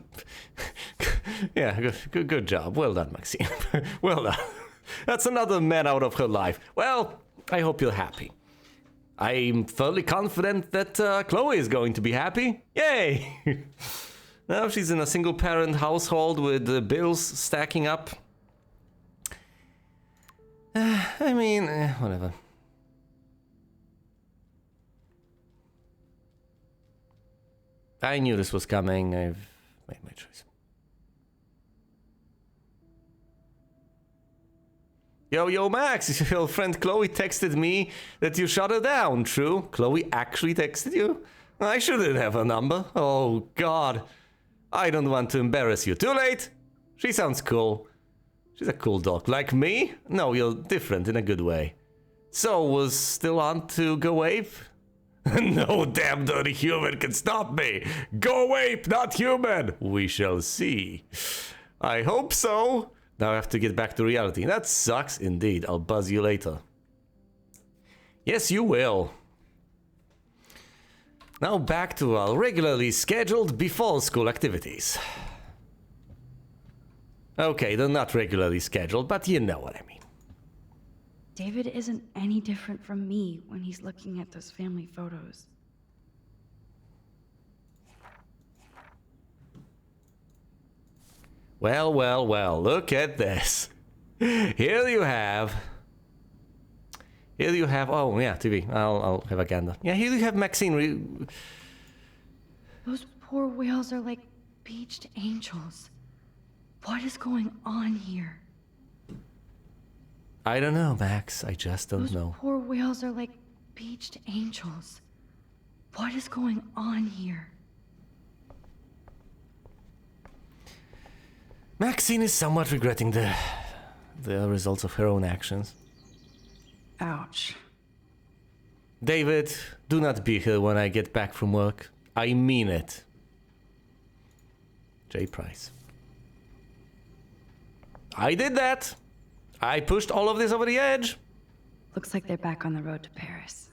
[SPEAKER 1] Yeah, good job. Well done, Maxine. Well done. That's another man out of her life. Well, I hope you're happy. I'm fairly confident that Chloe is going to be happy. Yay! Now she's in a single-parent household with the bills stacking up. I mean, whatever. I knew this was coming. I've made my choice. Yo, Max, your friend Chloe texted me that you shut her down, true? Chloe actually texted you? I shouldn't have her number. Oh, God. I don't want to embarrass you. Too late! She sounds cool. She's a cool dog. Like me? No, you're different in a good way. So, was still on to go ape? No damn dirty human can stop me! Go ape, not human! We shall see. I hope so. Now I have to get back to reality. That sucks indeed. I'll buzz you later. Yes, you will. Now back to our regularly scheduled before school activities. Okay, they're not regularly scheduled, but you know what I mean.
[SPEAKER 4] David isn't any different from me when he's looking at those family photos.
[SPEAKER 1] Well, look at this. Here you have, oh yeah, TV, I'll have a gander. Yeah, here you have Maxine.
[SPEAKER 4] Those poor whales are like beached angels. What is going on here?
[SPEAKER 1] I don't know, Max, I just don't know.
[SPEAKER 4] Those poor whales are like beached angels. What is going on here?
[SPEAKER 1] Maxine is somewhat regretting the results of her own actions.
[SPEAKER 4] Ouch.
[SPEAKER 1] David, do not be here when I get back from work. I mean it. J. Price. I did that. I pushed all of this over the edge.
[SPEAKER 4] Looks like they're back on the road to Paris.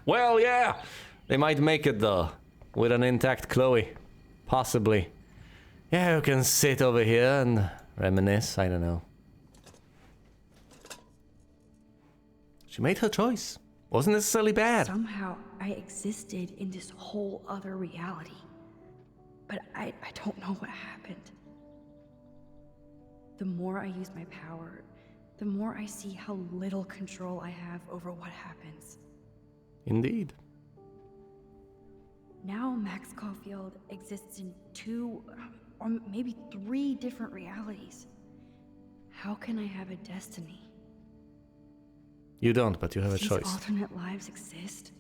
[SPEAKER 1] Well, yeah. They might make it, though. With an intact Chloe. Possibly. Yeah, you can sit over here and reminisce. I don't know. She made her choice. Wasn't necessarily bad.
[SPEAKER 4] Somehow, I existed in this whole other reality. But I don't know what happened. The more I use my power, the more I see how little control I have over what happens.
[SPEAKER 1] Indeed.
[SPEAKER 2] Now Max Caulfield exists in 2, or maybe 3 different realities.
[SPEAKER 4] How can I have a destiny?
[SPEAKER 1] You don't, but you have a
[SPEAKER 4] These
[SPEAKER 1] choice.
[SPEAKER 4] alternate lives exist?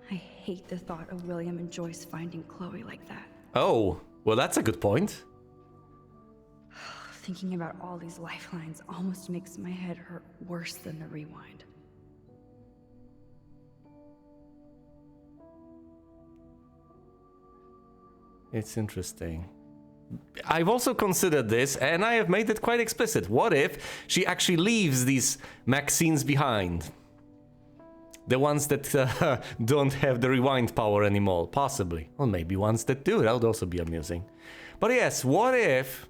[SPEAKER 4] I hate the thought of William and Joyce finding Chloe like that.
[SPEAKER 1] Oh, well, that's a good point.
[SPEAKER 4] Thinking about all these lifelines almost makes my head hurt worse than the rewind.
[SPEAKER 1] It's interesting. I've also considered this, and I have made it quite explicit. What if she actually leaves these Maxines behind? The ones that don't have the rewind power anymore, possibly. Or maybe ones that do, that would also be amusing. But yes, what if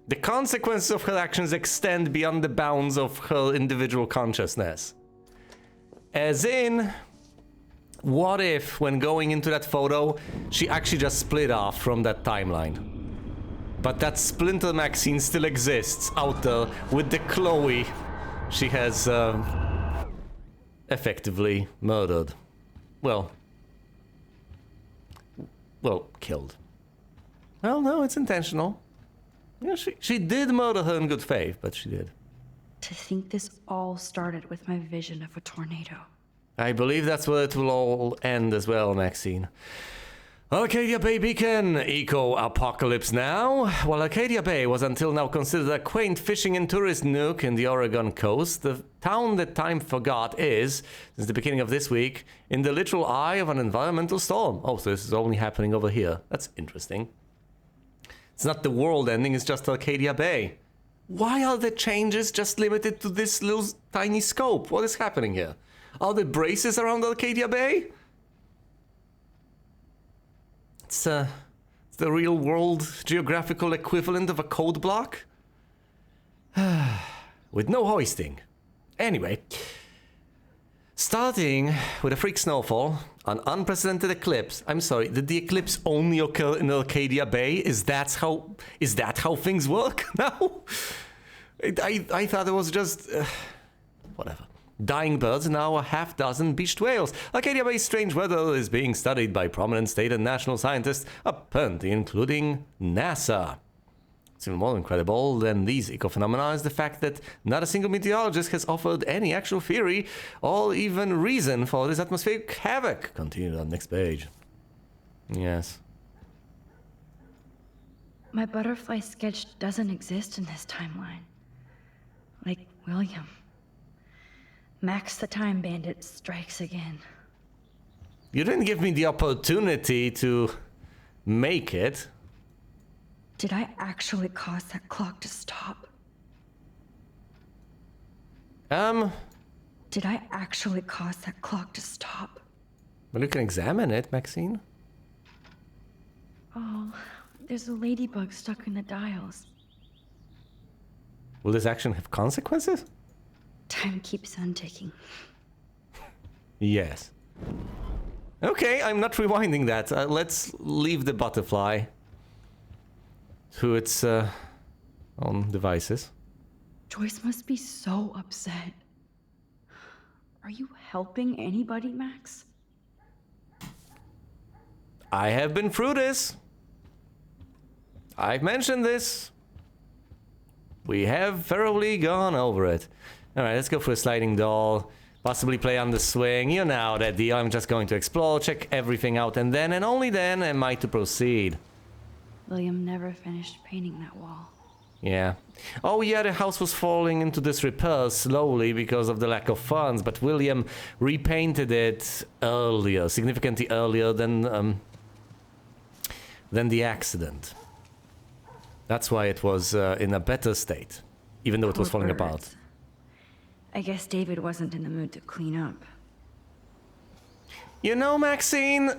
[SPEAKER 1] the consequences of her actions extend beyond the bounds of her individual consciousness? As in, what if, when going into that photo, she actually just split off from that timeline? But that splinter Maxine still exists out there with the Chloe she has effectively murdered. Well, killed. Well, no, it's intentional. Yeah, she did murder her in good faith, but she did.
[SPEAKER 4] To think this all started with my vision of a tornado.
[SPEAKER 1] I believe that's where it will all end as well, Maxine. Arcadia Bay Beacon, eco-apocalypse now. While Arcadia Bay was until now considered a quaint fishing and tourist nook in the Oregon coast, the town that time forgot is, since the beginning of this week, in the literal eye of an environmental storm. Oh, so this is only happening over here. That's interesting. It's not the world ending, it's just Arcadia Bay. Why are the changes just limited to this little tiny scope? What is happening here? Are there braces around Arcadia Bay? It's the real world geographical equivalent of a code block? With no hoisting. Anyway, starting with a freak snowfall, an unprecedented eclipse. I'm sorry, did the eclipse only occur in Arcadia Bay? Is that how things work now? I thought it was just... whatever. dying birds, and now a half-dozen beached whales. Arcadia-based strange weather is being studied by prominent state and national scientists, apparently including NASA. It's even more incredible than these ecophenomena is the fact that not a single meteorologist has offered any actual theory or even reason for this atmospheric havoc. Continued on next page. Yes.
[SPEAKER 4] My butterfly sketch doesn't exist in this timeline. Like William. Max the Time Bandit strikes again.
[SPEAKER 1] You didn't give me the opportunity to make it.
[SPEAKER 4] Did I actually cause that clock to stop? Did I actually cause that clock to stop?
[SPEAKER 1] Well, you can examine it, Maxine.
[SPEAKER 4] Oh, there's a ladybug stuck in the dials.
[SPEAKER 1] Will this action have consequences?
[SPEAKER 4] Time keeps on ticking.
[SPEAKER 1] Yes. Okay, I'm not rewinding that. Let's leave the butterfly to its own devices.
[SPEAKER 4] Joyce must be so upset. Are you helping anybody, Max?
[SPEAKER 1] I have been through this. I've mentioned this. We have thoroughly gone over it. Alright, let's go for a sliding doll. Possibly play on the swing. You know that deal. I'm just going to explore, check everything out, and then and only then am I to proceed.
[SPEAKER 4] William never finished painting that wall.
[SPEAKER 1] Yeah. Oh yeah, the house was falling into disrepair slowly because of the lack of funds, but William repainted it earlier, significantly earlier than the accident. That's why it was in a better state, even though it was
[SPEAKER 4] Poor
[SPEAKER 1] falling
[SPEAKER 4] birds.
[SPEAKER 1] apart.
[SPEAKER 4] I guess David wasn't in the mood to clean up.
[SPEAKER 1] You know, Maxine,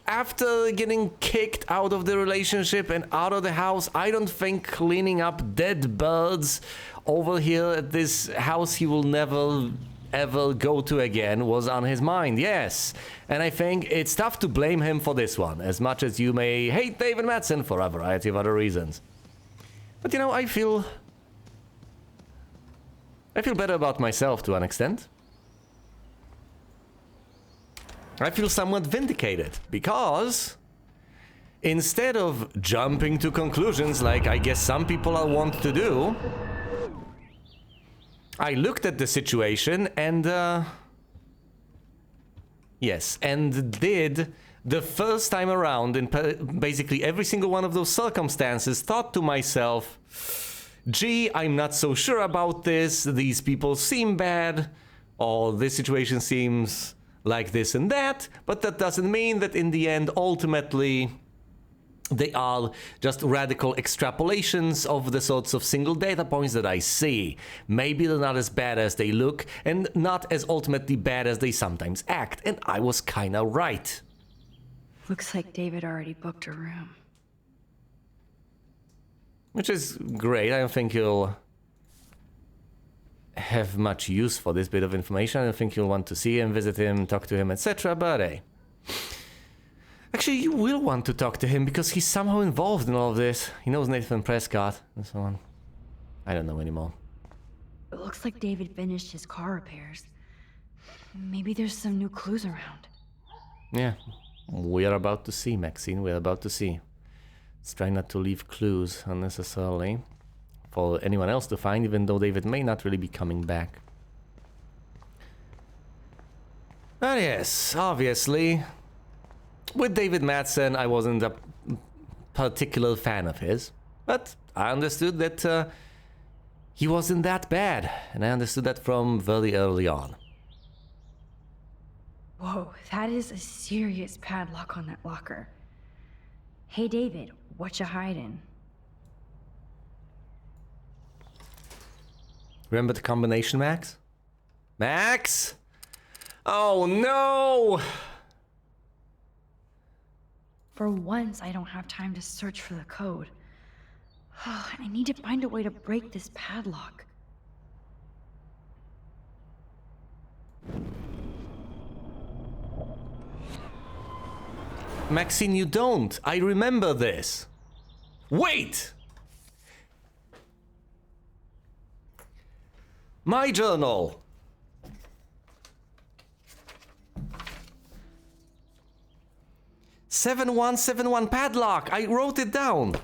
[SPEAKER 1] after getting kicked out of the relationship and out of the house, I don't think cleaning up dead birds over here at this house he will never ever go to again was on his mind, yes. And I think it's tough to blame him for this one, as much as you may hate David Madsen for a variety of other reasons. But you know, I feel better about myself to an extent. I feel somewhat vindicated, because instead of jumping to conclusions like I guess some people are wont to do, I looked at the situation and, yes, and did the first time around in basically every single one of those circumstances, thought to myself, gee, I'm not so sure about this, these people seem bad, or this situation seems like this and that, but that doesn't mean that in the end, ultimately, they are just radical extrapolations of the sorts of single data points that I see. Maybe they're not as bad as they look, and not as ultimately bad as they sometimes act, and I was kinda right.
[SPEAKER 4] Looks like David already booked a room.
[SPEAKER 1] Which is great. I don't think you'll have much use for this bit of information. I don't think you'll want to see him, visit him, talk to him, etc. But hey. Actually, you will want to talk to him because he's somehow involved in all of this. He knows Nathan Prescott and so on. I don't know anymore.
[SPEAKER 4] It looks like David finished his car repairs. Maybe there's some new clues around.
[SPEAKER 1] Yeah. We are about to see, Maxine. We are about to see. Let's try not to leave clues unnecessarily for anyone else to find, even though David may not really be coming back. But yes, obviously, with David Madsen, I wasn't a particular fan of his, but I understood that he wasn't that bad, and I understood that from very early on.
[SPEAKER 4] Whoa, that is a serious padlock on that locker. Hey David, what you hiding?
[SPEAKER 1] Remember the combination, Max? Max? Oh no!
[SPEAKER 4] For once, I don't have time to search for the code. I need to find a way to break this padlock.
[SPEAKER 1] Maxine, you don't. I remember this. Wait! My journal. 7171 padlock. I wrote it down.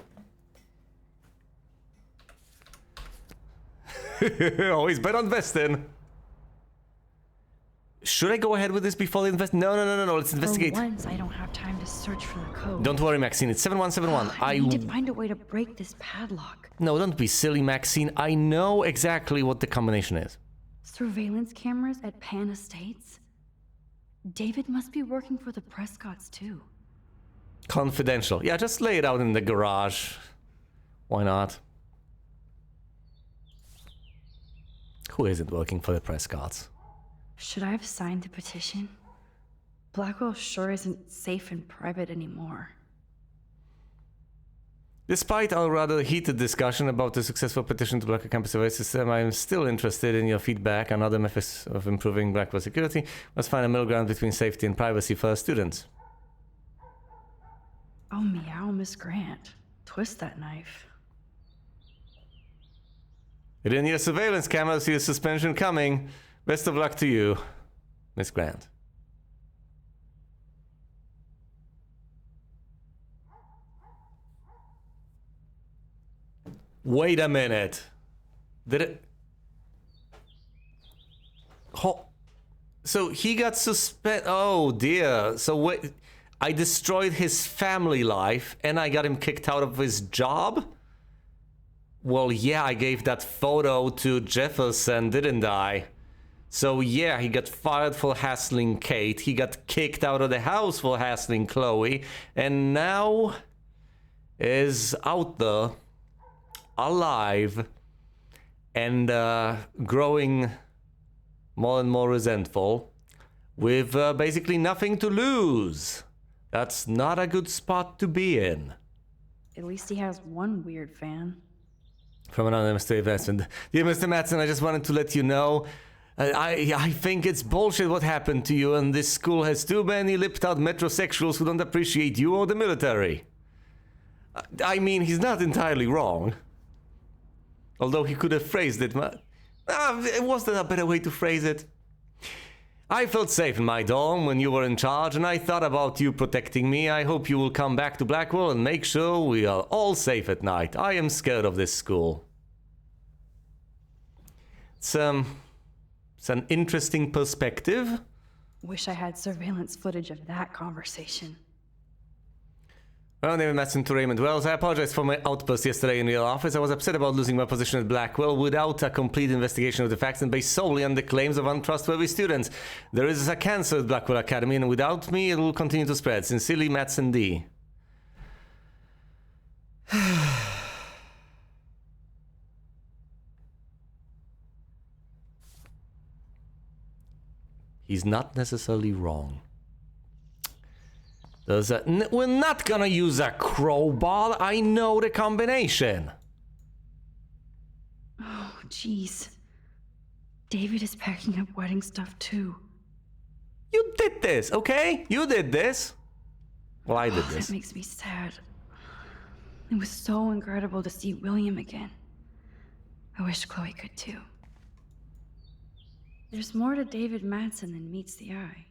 [SPEAKER 1] Always bet on Vestin. Should I go ahead with this before they invest? No. Let's investigate.
[SPEAKER 4] For once, I don't have time to search for the code.
[SPEAKER 1] Don't worry, Maxine. It's 7171.
[SPEAKER 4] I need to find a way to break this padlock.
[SPEAKER 1] No, don't be silly, Maxine. I know exactly what the combination is.
[SPEAKER 4] Surveillance cameras at Pan Estates? David must be working for the Prescotts, too.
[SPEAKER 1] Confidential. Yeah, just lay it out in the garage. Why not? Who isn't working for the Prescotts?
[SPEAKER 4] Should I have signed the petition? Blackwell sure isn't safe and private anymore.
[SPEAKER 1] Despite our rather heated discussion about the successful petition to Blackwell Campus Surveillance System, I am still interested in your feedback on other methods of improving Blackwell security. Must find a middle ground between safety and privacy for our students.
[SPEAKER 4] Oh, meow, Miss Grant. Twist that knife.
[SPEAKER 1] You didn't need a surveillance camera to see the suspension coming. Best of luck to you, Miss Grant. Wait a minute. Did it... So he got suspended... Oh dear. So wait... I destroyed his family life and I got him kicked out of his job? Well, yeah, I gave that photo to Jefferson, didn't I? So yeah, he got fired for hassling Kate. He got kicked out of the house for hassling Chloe. And now is out there, alive, and growing more and more resentful, with basically nothing to lose. That's not a good spot to be in.
[SPEAKER 4] At least he has one weird fan.
[SPEAKER 1] From another Mr. Investment. Dear Mr. Madsen, I just wanted to let you know, I think it's bullshit what happened to you, and this school has too many lipped-out metrosexuals who don't appreciate you or the military. I mean, he's not entirely wrong. Although he could have phrased it, was there a better way to phrase it? I felt safe in my dorm when you were in charge, and I thought about you protecting me. I hope you will come back to Blackwell and make sure we are all safe at night. I am scared of this school. It's an interesting perspective.
[SPEAKER 4] Wish I had surveillance footage of that conversation.
[SPEAKER 1] Well, David Madsen to Raymond Wells. I apologize for my outburst yesterday in your office. I was upset about losing my position at Blackwell without a complete investigation of the facts and based solely on the claims of untrustworthy students. There is a cancer at Blackwell Academy, and without me, it will continue to spread. Sincerely, Madsen D. He's not necessarily wrong. We're not gonna use a crowbar. I know the combination.
[SPEAKER 4] Oh, jeez. David is packing up wedding stuff too.
[SPEAKER 1] You did this, okay? You did this. Well, I did this.
[SPEAKER 4] That makes me sad. It was so incredible to see William again. I wish Chloe could too. There's more to David Madsen than meets the eye.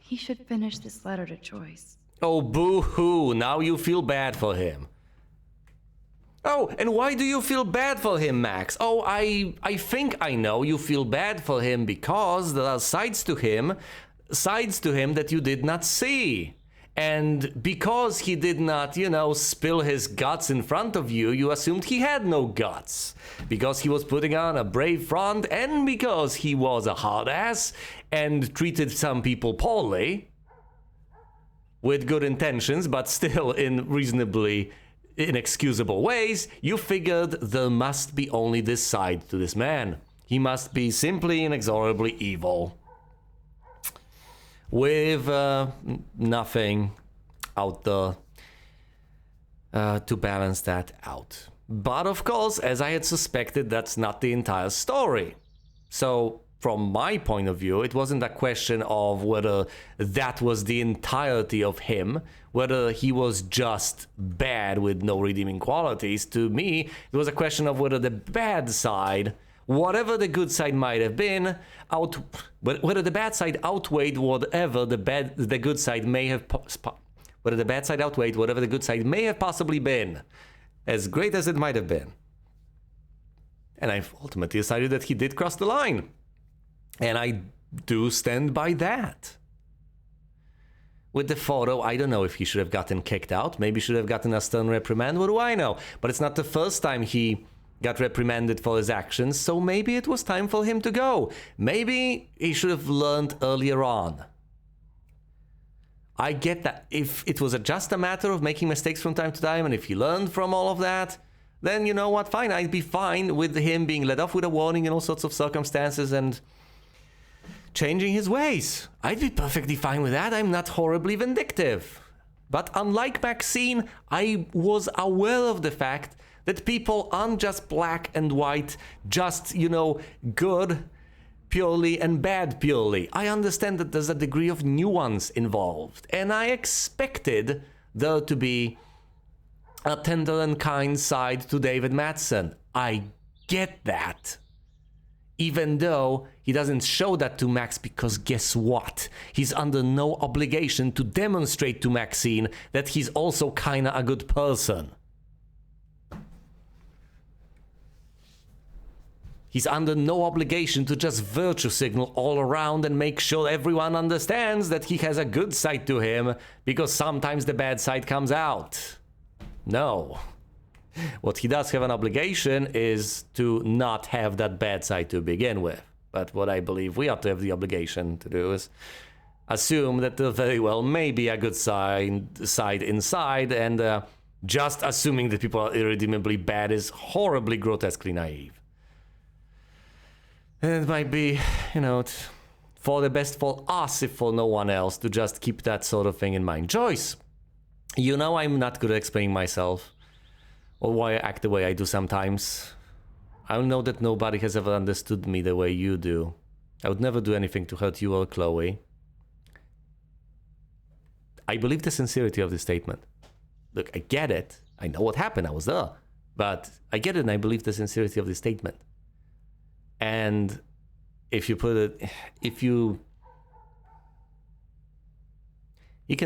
[SPEAKER 4] He should finish this letter to Joyce.
[SPEAKER 1] Oh, boo-hoo. Now you feel bad for him. Oh, and why do you feel bad for him, Max? Oh, I think I know you feel bad for him because there are sides to him that you did not see. And because he did not, spill his guts in front of you, you assumed he had no guts. Because he was putting on a brave front, and because he was a hard ass and treated some people poorly, with good intentions, but still in reasonably inexcusable ways, you figured there must be only this side to this man. He must be simply inexorably evil. With nothing out there to balance that out. But of course, as I had suspected, that's not the entire story. So, from my point of view, it wasn't a question of whether that was the entirety of him, whether he was just bad with no redeeming qualities. To me, it was a question of whether the bad side, whatever the good side might have been, whether the bad side outweighed whatever the good side may have whether the bad side outweighed whatever the good side may have possibly been, as great as it might have been. And I've ultimately decided that he did cross the line. And I do stand by that. With the photo, I don't know if he should have gotten kicked out. Maybe should have gotten a stern reprimand. What do I know? But it's not the first time he got reprimanded for his actions, so maybe it was time for him to go. Maybe he should have learned earlier on. I get that. If it was just a matter of making mistakes from time to time, and if he learned from all of that, then you know what? Fine, I'd be fine with him being let off with a warning in all sorts of circumstances and changing his ways. I'd be perfectly fine with that. I'm not horribly vindictive. But unlike Maxine, I was aware of the fact that people aren't just black and white, just, good purely and bad purely. I understand that there's a degree of nuance involved, and I expected there to be a tender and kind side to David Madsen. I get that. Even though he doesn't show that to Max, because guess what? He's under no obligation to demonstrate to Maxine that he's also kinda a good person. He's under no obligation to just virtue signal all around and make sure everyone understands that he has a good side to him, because sometimes the bad side comes out. No. What he does have an obligation is to not have that bad side to begin with. But what I believe we ought to have the obligation to do is assume that there very well may be a good side inside, and just assuming that people are irredeemably bad is horribly grotesquely naive. And it might be, for the best for us, if for no one else, to just keep that sort of thing in mind. Joyce, I'm not good at explaining myself, or why I act the way I do sometimes. I know that nobody has ever understood me the way you do. I would never do anything to hurt you or Chloe. I believe the sincerity of this statement. Look, I get it. I know what happened. I was there. But I get it, and I believe the sincerity of this statement. And if you can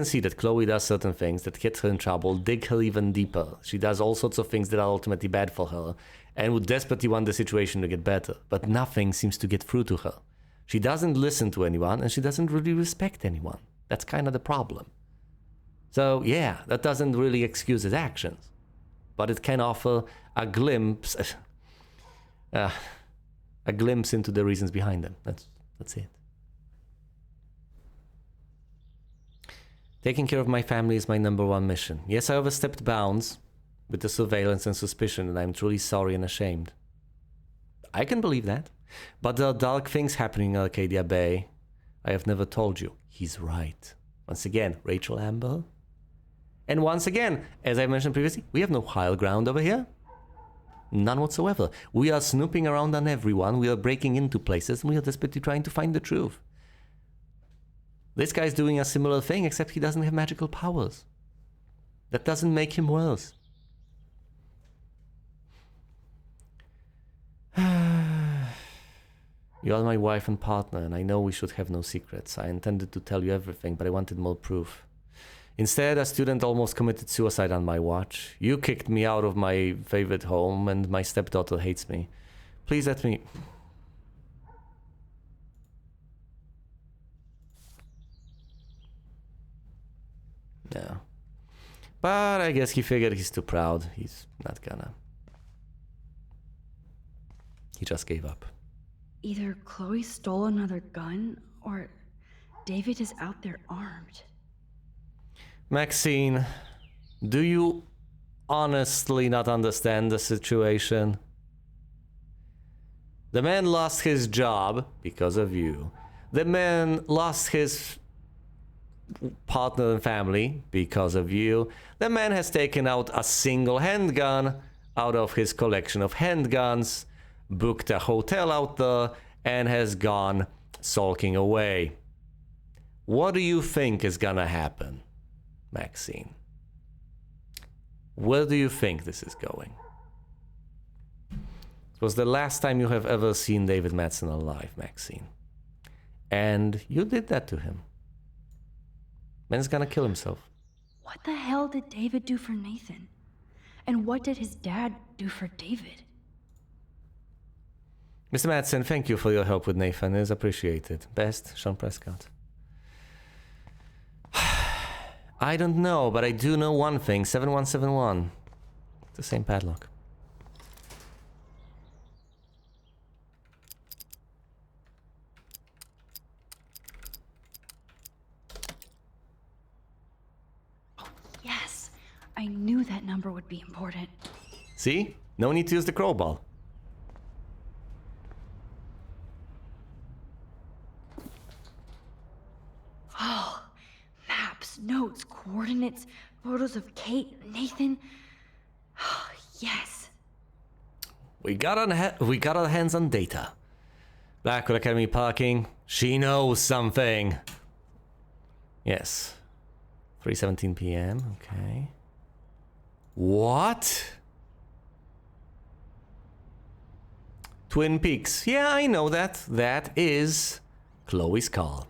[SPEAKER 1] see that Chloe does certain things that get her in trouble, dig her even deeper. She does all sorts of things that are ultimately bad for her, and would desperately want the situation to get better, but nothing seems to get through to her. She doesn't listen to anyone, and she doesn't really respect anyone. That's kind of the problem. So yeah, that doesn't really excuse his actions, but it can offer a glimpse into the reasons behind them. That's it. Taking care of my family is my number one mission. Yes, I overstepped bounds with the surveillance and suspicion, and I'm truly sorry and ashamed. I can believe that. But there are dark things happening in Arcadia Bay. I have never told you. He's right. Once again, Rachel Amber. And once again, as I mentioned previously, we have no higher ground over here. None whatsoever. We are snooping around on everyone. We are breaking into places, and we are desperately trying to find the truth. This guy's doing a similar thing, except he doesn't have magical powers. That doesn't make him worse. You are my wife and partner, and I know we should have no secrets. I intended to tell you everything, but I wanted more proof. Instead, a student almost committed suicide on my watch. You kicked me out of my favorite home, and my stepdaughter hates me. Please let me... No. But I guess he figured he's too proud. He's not gonna. He just gave up.
[SPEAKER 4] Either Chloe stole another gun, or David is out there armed.
[SPEAKER 1] Maxine, do you honestly not understand the situation? The man lost his job because of you. The man lost his partner and family because of you. The man has taken out a single handgun out of his collection of handguns, booked a hotel out there, and has gone sulking away. What do you think is gonna happen, Maxine? Where do you think this is going? It was the last time you have ever seen David Madsen alive, Maxine. And you did that to him. Man's gonna kill himself.
[SPEAKER 4] What the hell did David do for Nathan? And what did his dad do for David?
[SPEAKER 1] Mr. Madsen, thank you for your help with Nathan. It is appreciated. Best, Sean Prescott. I don't know, but I do know one thing. 7171. The same padlock.
[SPEAKER 4] Yes, I knew that number would be important.
[SPEAKER 1] See? No need to use the crowbar.
[SPEAKER 4] Oh, maps, notes, coordinates, photos of Kate, Nathan. Oh, yes.
[SPEAKER 1] We got our hands on data. Blackwood Academy parking. She knows something. Yes. 3:17 p.m. Okay. What? Twin Peaks. Yeah, I know that. That is Chloe's car.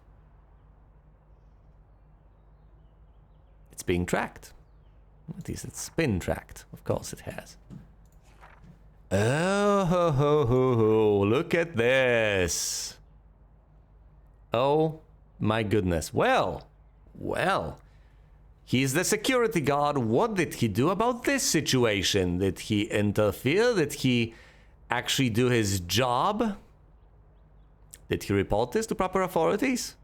[SPEAKER 1] It's being tracked. At least it's been tracked. Of course it has. Oh, ho, ho, ho, ho. Look at this. Oh, my goodness. Well. He's the security guard. What did he do about this situation? Did he interfere? Did he actually do his job? Did he report this to proper authorities?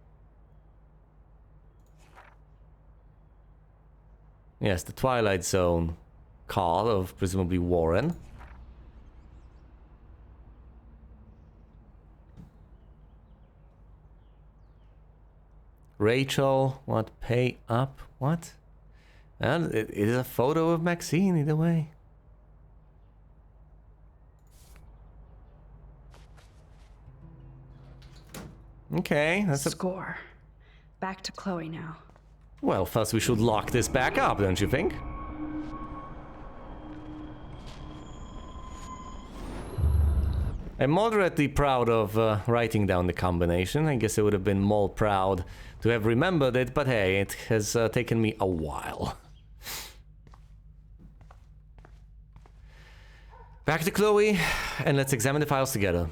[SPEAKER 1] Yes, the Twilight Zone car of presumably Warren. Rachel, what? Pay up? What? Well, it is a photo of Maxine either way. Okay, that's a...
[SPEAKER 4] Score. Back to Chloe now.
[SPEAKER 1] Well, first we should lock this back up, don't you think? I'm moderately proud of writing down the combination. I guess I would have been more proud to have remembered it, but hey, it has taken me a while. Back to Chloe, and let's examine the files together.